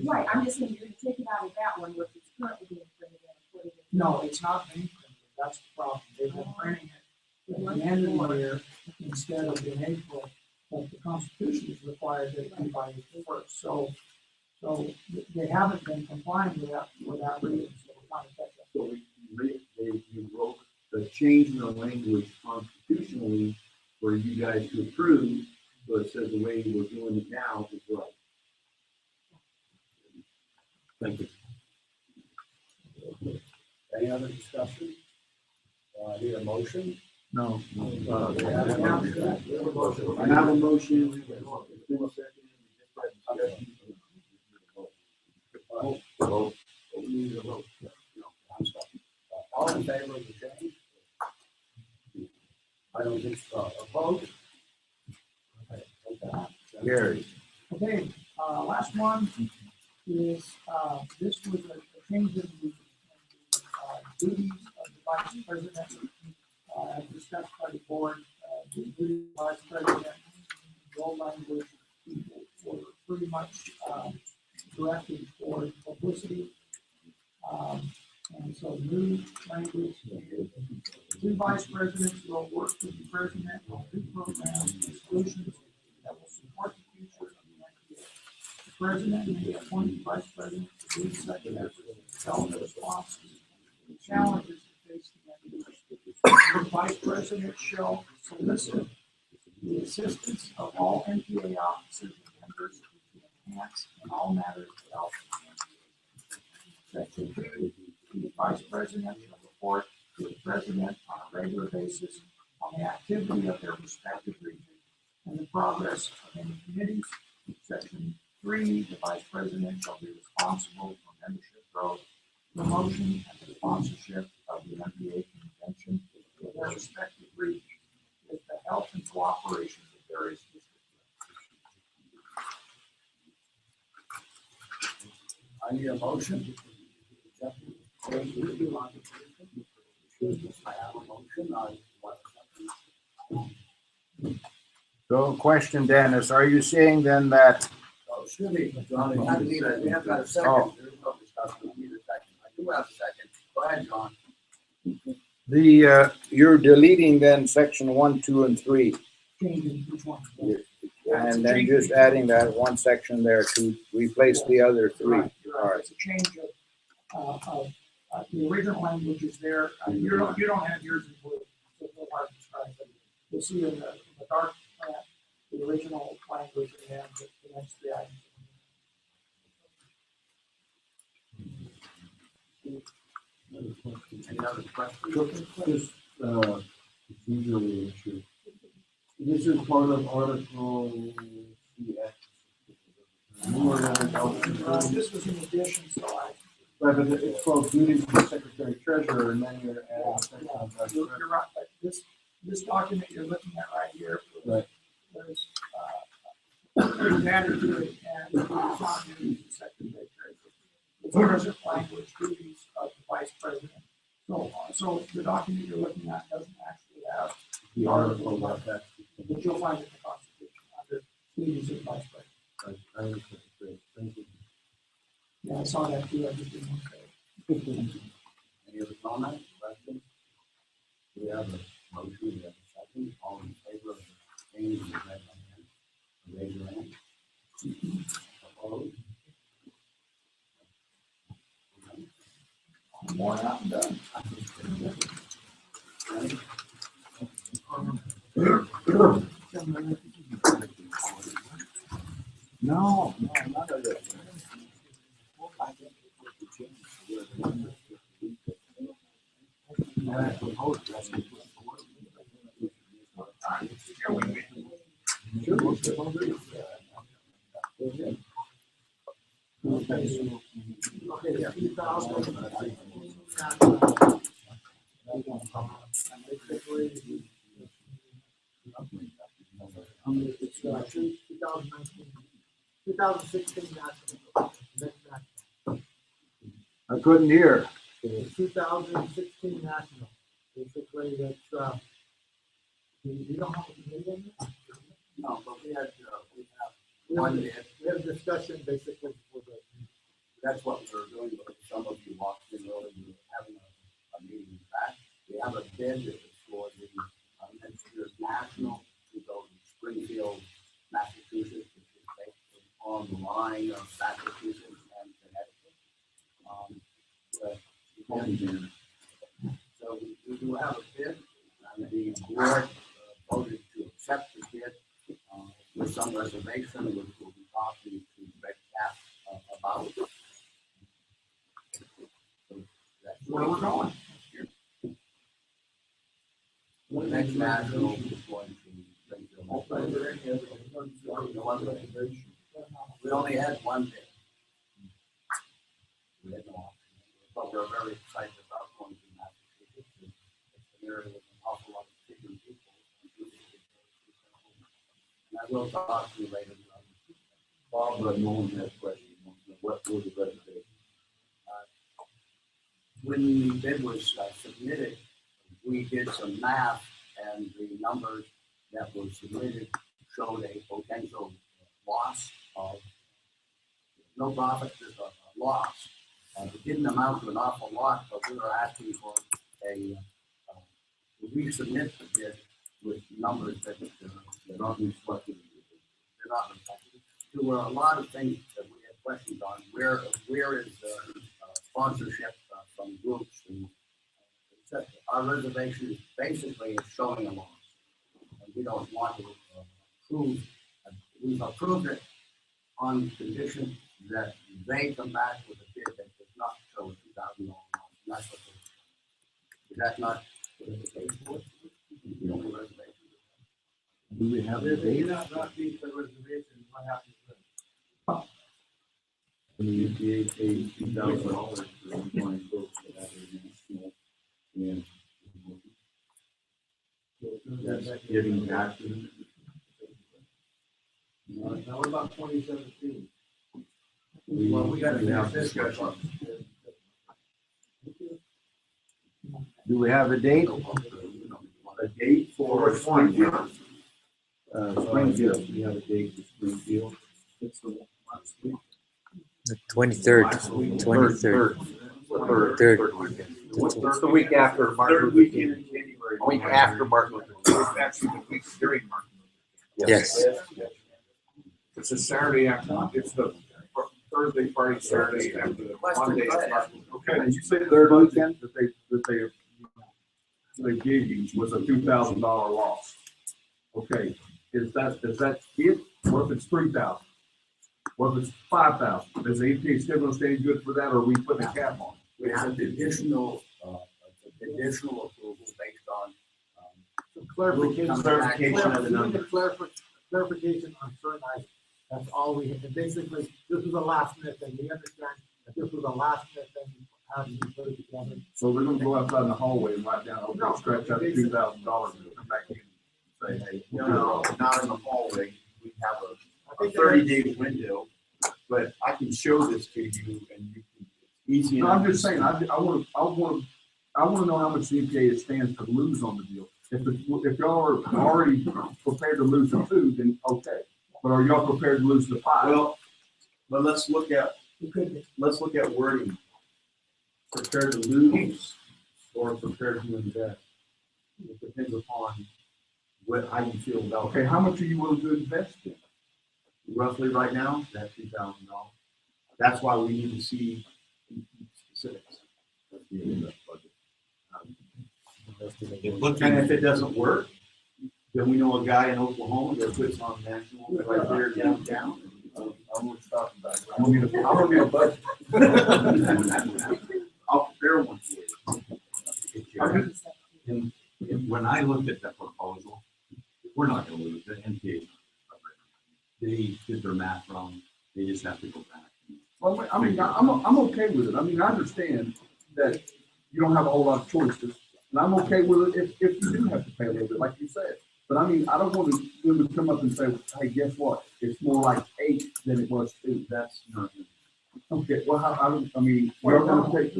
right, I'm just saying, you're gonna take it out of that one, which is currently being printed in and put it in. No, it's not being printed, that's the problem, they've been printing it at the end of the year instead of in April, but the Constitution is required that it be by April first, so they haven't been complying with that reason, so we're trying to catch up. So you wrote the change in the language constitutionally for you guys to approve, so it says the way we're doing it now is right. Thank you. Any other discussion? Need a motion? No. We have a motion. I have a motion. It's been a second. Vote. We need a vote. All in favor of the change? I don't think so. Opposed? Okay. Gary. Okay, last one is, this was a change in the duties of the vice president, as discussed by the board. The duties of vice president, role language, were pretty much directed toward publicity. And so new language, two vice presidents will work with the president on new programs and solutions that will support the future of the NPA. The president may appoint vice president to lead such efforts, develop the responses to the challenges that face the NPA. The vice president shall solicit the assistance of all NPA officers and members to enhance in all matters of health and Section 2, the vice president shall report to the president on a regular basis on the activity of their respective region and the progress of any committees. Section 3, the vice president shall be responsible for membership growth, promotion, and the sponsorship of the NPA convention for their respective region with the help and cooperation of various districts. I need a motion. I have a motion. So question, Dennis, are you saying then that, Excuse me, John, we have got a second. Oh. There's no discussion. We need a second. I do have a second. Go ahead, John. you're deleting then section 1, 2, and 3, Changing which one? and then just adding that one section there to replace the other 3? Right, you're right. It's a change of the original language is there. You don't have yours in blue, so it's a little hard to describe, but you'll see in the dark plan, the original language and the next 3 items. Any other questions? Just, procedurally issue. This is part of Article CX. This was in addition, so Right, but it's called duties of the secretary treasurer, and then you're adding a section on vice you're president. right. But this document you're looking at right here, Right. there's there's added to it, and it's not new to the secretary treasurer. It's present language duties of the vice president. So the document you're looking at doesn't actually have The article about that. but you'll find it in the Constitution under duties of the vice president. I understand. Great. Thank you. Yeah, I saw that too, I just didn't want to say it. Any other comments, questions? We have a motion, we have a second. All in favor of the change in the red hand? Raise your hand. Opposed? I'm worn out and done. No, not of it. Okay, 2000. 2019, 2016 national. Next national. I couldn't hear. 2016 national. Basically, it's, you don't have a meeting? No, but we have We have a discussion basically for the. that's what we're doing, but some of you walked in early, we were having a meeting back. We have a bid that is for the next year's national to go to Springfield, Massachusetts, which is basically on the line of Massachusetts and Connecticut. So we do have a bid, and the board voted to accept the bid with some reservation, which we'll be talking to Greg Cass about. That's where we're going. The next national is going to Springfield. We only had one bid. We had no option, but we're very excited about going to Massachusetts. It's an area with an awful lot of different people. And I will talk to you later. Bob, but no one has questions. What was the reservation? When the bid was submitted, we did some math, and the numbers that were submitted showed a potential loss of no profit, just a loss. It didn't amount to an awful lot, but we were asking for a to resubmit the bid with numbers that they're not reflected. They're not reflected. There were a lot of things that we had questions on. Where is the sponsorship from groups, and our reservation is basically showing a loss. And we don't want to approve. We've approved it on condition that they come back with a bid that does not show a $2,000 loss. That's what is that not what the case was? The only reservation. Do we have a If date? you're not being the reservation, what happens then? When the NPA pays $2,000 for everyone folks that have their national and that's giving back to them. Now, what about 2017? Well, we gotta finish have this discussion. discussion. Do we have a date? A date for Springfield. Springfield, we have a date for Springfield. It's the last week. The 23rd, Last week. 23rd. Third weekend. It's the week after Martin Third Luther weekend King. in January. Week after Martin Luther King. It's actually the week during Martin Luther King. Yes. It's a Saturday after, it's the Thursday, Friday, Saturday after the Monday. Okay, and you say the third weekend that they gave you was a $2,000 loss. Okay, is that it? What if it's $3,000? What if it's $5,000? Is the EPA still gonna stay good for that, or are we putting a cap on? We have the additional approval based on Clarification. Clarification of the number. Clarification on certain items. That's all we had. And basically, this was a last minute thing. We understand that this was a last minute thing. How do you put it together? So they're gonna go outside in the hallway and write down, No. okay, scratch out $2,000 and come back in and say, hey. No, not in the hallway. We have I a think 30-day window, but I can show this to you and you can, easy No, enough. I'm just saying, I want to know how much the EPA stands to lose on the deal. If y'all are already prepared to lose the 2, then okay. But are y'all prepared to lose the 5? Well, but let's look at wording. Prepared to lose or prepared to invest. It depends upon how you feel about. Okay, how much are you willing to invest in? Roughly right now, that's $2,000. That's why we need to see specifics. And if it doesn't work, then we know a guy in Oklahoma that puts on national right there downtown. I'm going to talk about it. I'm gonna need a budget. I'll prepare one for you. And when I looked at that proposal, we're not gonna lose the NPA. They did their math wrong. They just have to go back. Well, I mean, I'm okay with it. I mean, I understand that you don't have a whole lot of choices, and I'm okay with it if you do have to pay a little bit, like you said. But I mean, I don't want them to come up and say, hey, guess what? It's more like 8 than it was 2. That's not. Okay, well, I mean, you're gonna take,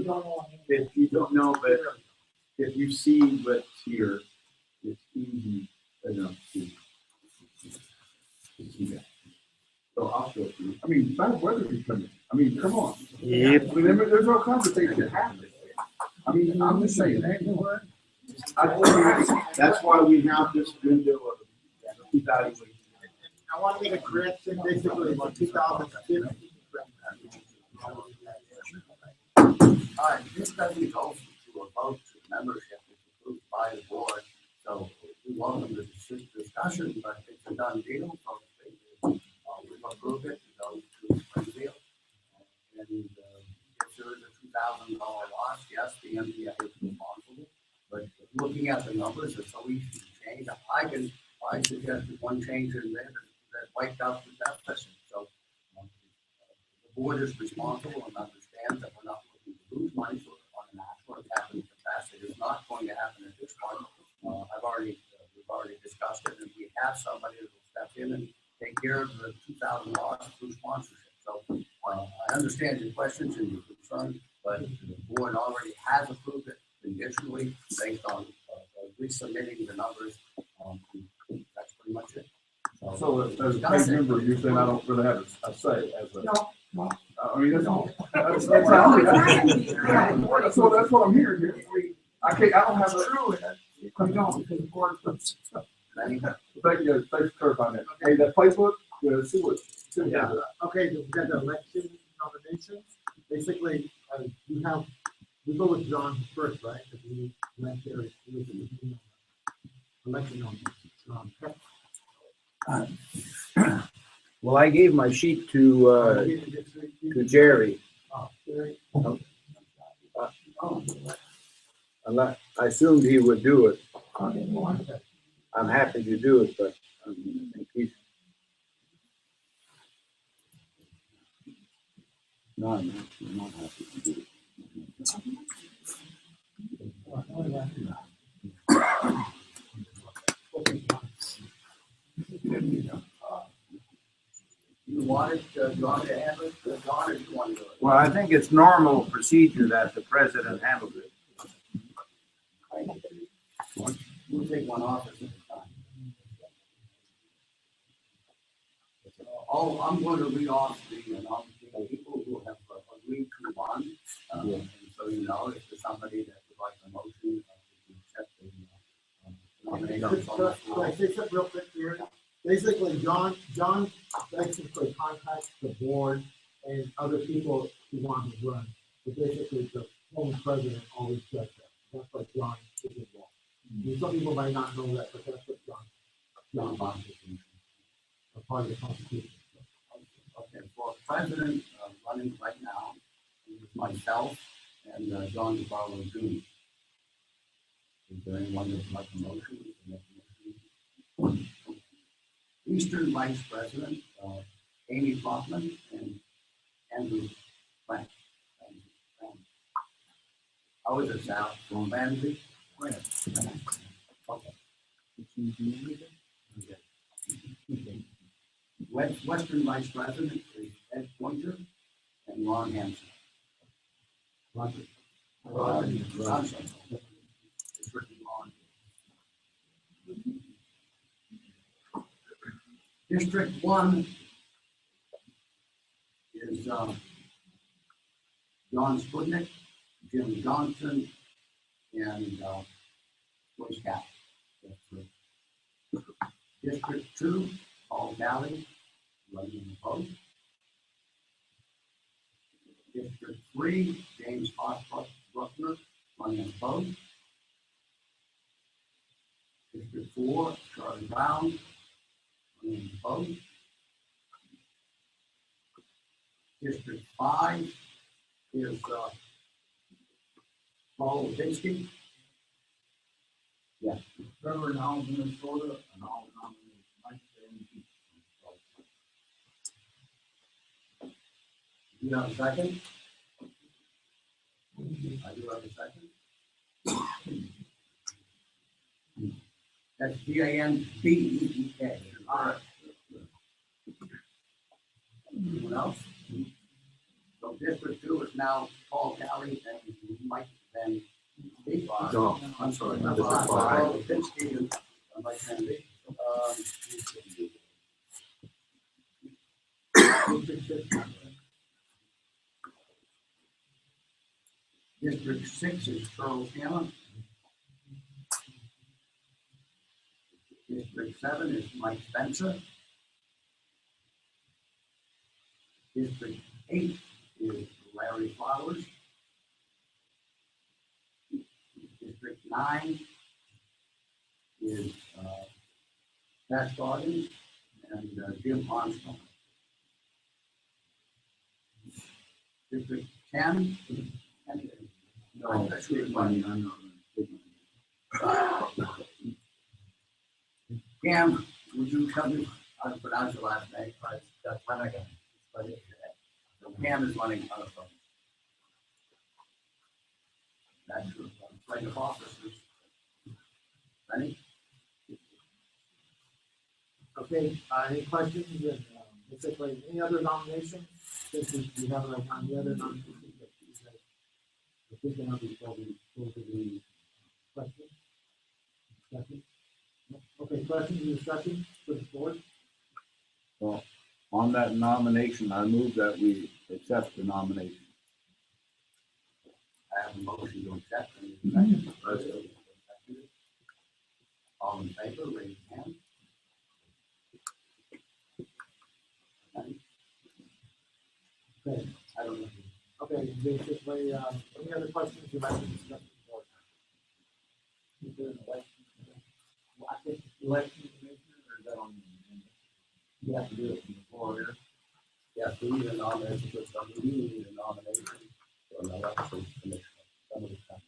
if you don't know, but if you see what's here, it's easy enough to see that. So I'll show it to you. I mean, bad weather is coming. I mean, come on. Yep. I mean, there's no conversation happening. I mean, I'm just saying, that's why we have this window of evaluation. I want to make a correction, basically, in 2015. All right, this doesn't go to a vote to membership, it's approved by the board, so we welcome the discussion, but it's a done deal, so we've approved it, to go to Springfield. And if there is a $2,000 loss, yes, the NPA is responsible, but looking at the numbers, it's so easy to change. I suggested one change in there that wiped out the deficit, so the board is responsible and understands that we're not looking to lose money for on an actual capital capacity. It's not going to happen at this point. We've already discussed it, and we have somebody that will step in and take care of the $2,000 through sponsorship. So I understand your questions and your concerns, but the board already has approved it conditionally based on resubmitting the numbers. That's pretty much it. So as a paid member, you're saying I don't really have a say as a. No. I mean, that's what I'm hearing here. I don't have a. True, you don't, because the board puts. Thanks for clarifying that. Hey, that playbook, see what. Yeah, okay, we've got the election nominations. Basically, we go with John first, right? Because we went there, election nominations. Well, I gave my sheet to Jerry. I assumed he would do it. I'm happy to do it, but I think he's not happy to do You wanted John to handle it, John, or you want to do it? Well, I think it's normal procedure that the president handles it. We'll take one office at a time. I'm going to read off the people who have agreed to one. And so you know, if there's somebody that would like a motion, we can accept the nomination. Can I say something real quick here? Basically, John basically contacts the board and other people who want to run. But basically, the former president always does that. That's what John is involved. Some people might not know that, but that's what John Constitution, a part of the Constitution. Okay, for president running right now, is myself and John DeBarlo Jr. Is there anyone that would like a motion? Eastern Vice President, Amy Kaufman and Andrew Frank. How is it, Sal? From Ramsey? Okay. Western Vice President is Ed Pointer and Ron Hanson. District 1 is John Sputnik, Jim Johnson, and Joyce Cap. District 2, Paul Valley, running opposed. District 3, James Bruckner, running opposed. District 4, Charlie Brown, running opposed. District 5 is Paul Lipinski. Yes. Trevor now in Minnesota, and I'll nominate Mike Van. You have a second? I do have a second. That's Janbeek. All right. Anyone else? So District 2 is now Paul Kelly and Mike Van. No, I'm sorry. District 5. Pinsky and Mike Van Beek. District 6 is Charles Hammond. District 7 is Mike Spencer. District 8 is Larry Flowers. District 9 is Pat Gordon and Jim Armstrong. District 10. No, that's good money. I'm not. Cam, would you tell me how to pronounce your last name? That's when I got it. Cam is running out of phone. That's true. Plaintiff officers. Ready? Okay, any questions? And, basically, any other nominations? Since we have right now, any other nominations that you guys are thinking of before we go to the questions? Discussion? No? Okay, questions and discussion for the board? Well, on that nomination, I move that we accept the nomination. I have a motion to accept. And a second. All in favor, raise your hand. Okay, I don't know. okay, basically, any other questions you'd like to discuss with the board? Is there an election? Well, I think election commissioner, or is that on the agenda? You have to do it from the floor here. Yes, we need a nomination for somebody. We need a nomination for an election commissioner. Somebody come.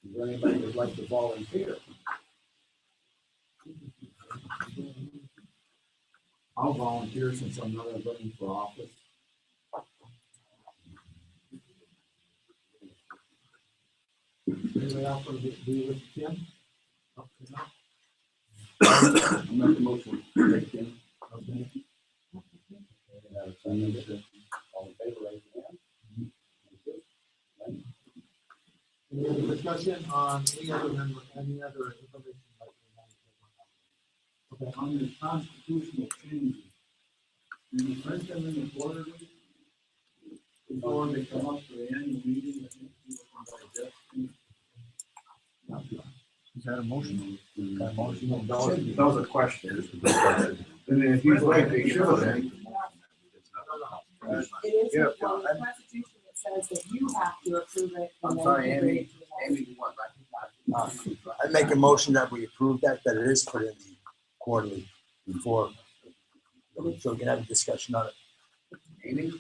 Is there anybody who'd like to volunteer? I'll volunteer since I'm not running for office. Anybody else want to be with Tim? Okay, no? I'll make a motion. Take Tim. Okay. All in favor, raise your hand. Any other discussion on any other member, any other information like we want to? Okay. On the constitutional changes, do you print them in the quarterly? Before they come up for the annual meeting, I think people can digest them. Is that a motion? That motion? That was a question. And if he's right, they should have. It is, Yeah. well, the Constitution, it says that you have to approve it. I'm and then sorry, you bring Amy. it to the next. Amy, you want recognized? I make a motion that we approve that it is put in the quarterly before, so we can have a discussion on it. Amy?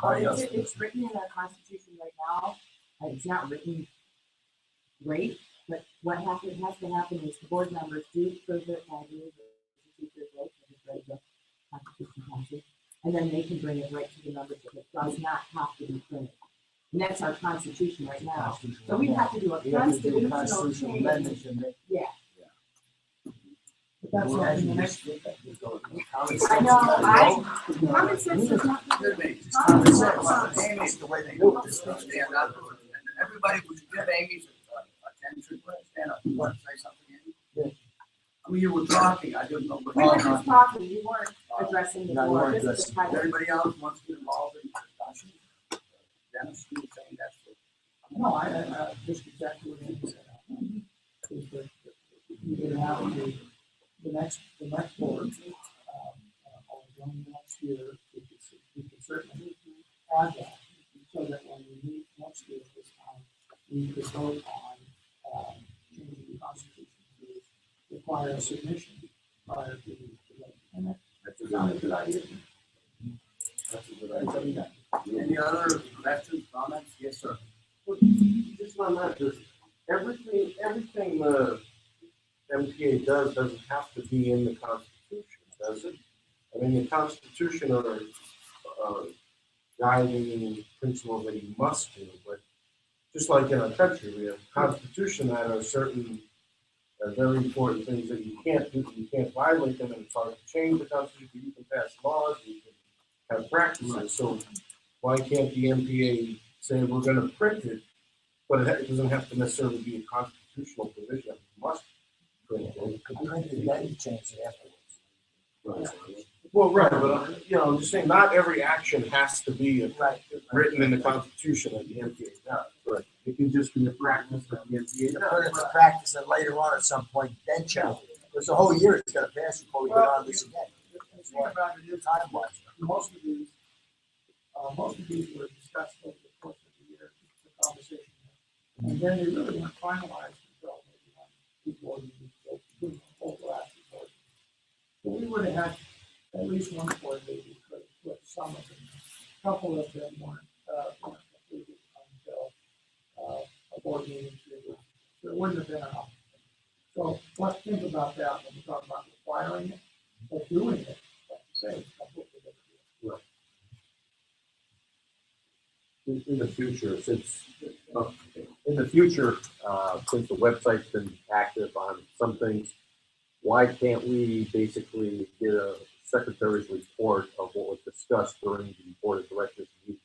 It's written in our Constitution right now. It's not written great, but what has to happen is the board members do approve it, and I believe the procedure is right, so it's ready to Constitution passes. And then they can bring it right to the membership. It does not have to be printed. And that's our Constitution right now. So we have to do a We have to do a constitutional constitutional change. amendment and make. Yeah. But that's We'll not have in to the next. just- I know, common sense is not. Excuse me. Common sense. Amy's the way they do it. Stand up. And everybody would give Amy's attention. Stand up. You want to say something, Amy? I mean, you were talking. I didn't know. We were just talking, you weren't addressing the No, we board. weren't This is the addressing- title. Everybody else wants to get involved in the discussion. Dennis, you were saying that's the. No, I just exactly what you said. Is that you can have the next board, or join next year, we could certainly add that, so that when we meet next year at this time, we could vote on, changing the constitution to require a submission prior to the election. And that's a good idea. That's a good idea. Any other questions, comments? Yes, sir. Just on that, does everything the NPA does doesn't have to be in the Constitution, does it? I mean, the Constitution are guiding principles that you must do, but just like in our country, we have a Constitution that are certain very important things that you can't do, you can't violate them, and it's hard to change the Constitution, you can pass laws, you can have practices, so why can't the NPA say we're gonna print it, but it doesn't have to necessarily be a constitutional provision, it must print it. Could print it, then you change it afterwards. Well, right, but, you know, I'm just saying, not every action has to be Right. written in the Constitution that the NPA does. Right. It can just be a practice that the NPA You put it does. to practice and later on at some point, then challenge it. Because the whole year is gonna pass before we get on this again. The thing about it is, Time wise. most of these were discussed over the course of the year, the conversation. And then they really weren't finalized until maybe on the board meetings, so the whole last board. So we would have had at least one board meeting could put some of them, a couple of them weren't completed until a board meeting. There wouldn't have been enough. So let's think about that when we talk about requiring it, or doing it, like you say, it's completely different. In the future, since the website's been active on some things, why can't we basically get a secretary's report of what was discussed during the board of directors meeting?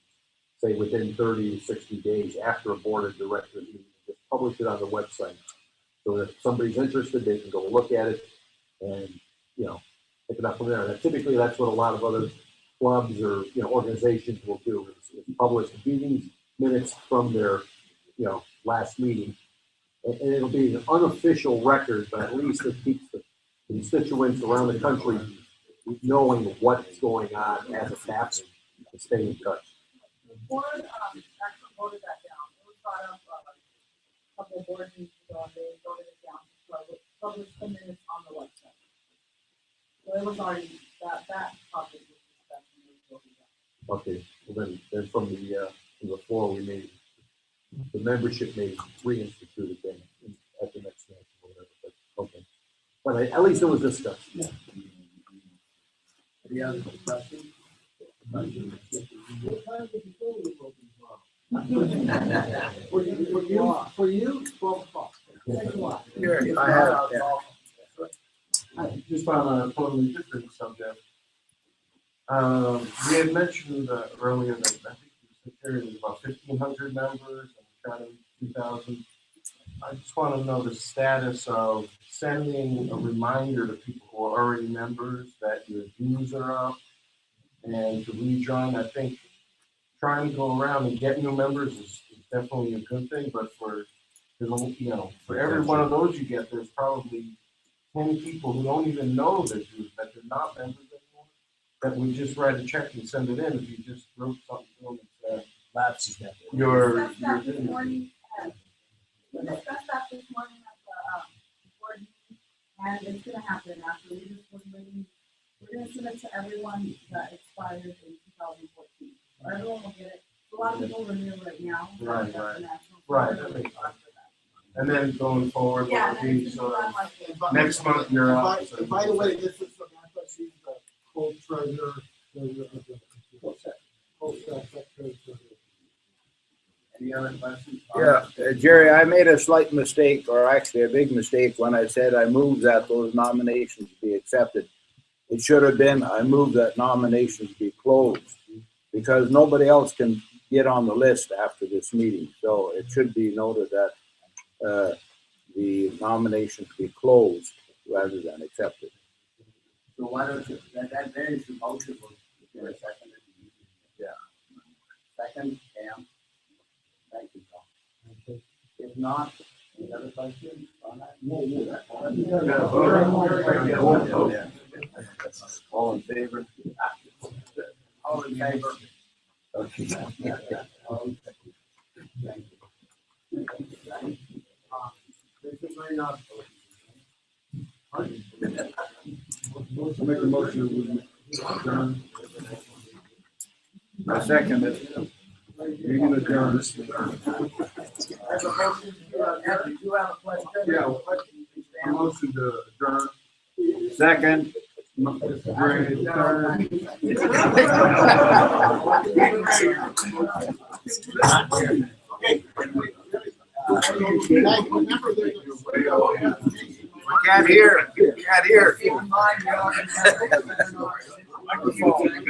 Say within 30 to 60 days after a board of directors meeting, just publish it on the website. So if somebody's interested, they can go look at it and, you know, pick it up from there. And typically that's what a lot of other clubs or, you know, organizations will do is publish meetings minutes from their, you know, last meeting. And it'll be an unofficial record, but at least it keeps the constituents around the country knowing what's going on as it's happening and stay in touch. The board, actually voted that down. It was brought up, a couple of board meetings ago, and they voted it down. So it published the minutes on the website. So it was already, that topic was discussed and it was voted down. Okay, well then from the floor, the membership may reinstitute it then at the next meeting or whatever, but okay. But at least it was discussed. Yeah. Any other questions? For you, 12 o'clock. Here, I have, Just on a totally different subject. We had mentioned earlier that I think the secretary was about 1,500 members and trying to reach 2,000. I just want to know the status of sending a reminder to people who are already members that your dues are up and to rejoin. I think trying to go around and get new members is definitely a good thing, but for every one of those you get, there's probably 10 people who don't even know that they're not members anymore, that would just write a check and send it in if you just wrote something to them and said, Lapses that. We discussed that this morning at the board meeting, and it's gonna happen after we just, we're gonna send it to everyone that expired in 2014. So everyone will get it. A lot of people renew right now. Right. Right. And then going forward, Yeah, it'll and be it's sort of like, next month you're up. And by the way, this is Samantha, she's the co-treasurer, co-secretary. Any other questions? yeah, Jerry, I made a slight mistake, or actually a big mistake, when I said I moved that those nominations be accepted. It should have been, I moved that nominations be closed, because nobody else can get on the list after this meeting. So it should be noted that the nominations be closed rather than accepted. So why don't you, that varies the motion, was there a second? Yeah. Second, Cam? Thank you, Tom. If not, any other questions on that? All in favor? All in favor? Okay. Thank you. This is very not. Make a motion to adjourn. I second it. You're gonna adjourn this. As a motion, Andrew, you have a question? Yeah. A motion to adjourn. Second. Mr. Gray, third. Guys, remember there's a Can't hear. Can't hear. Keep in mind, we already have-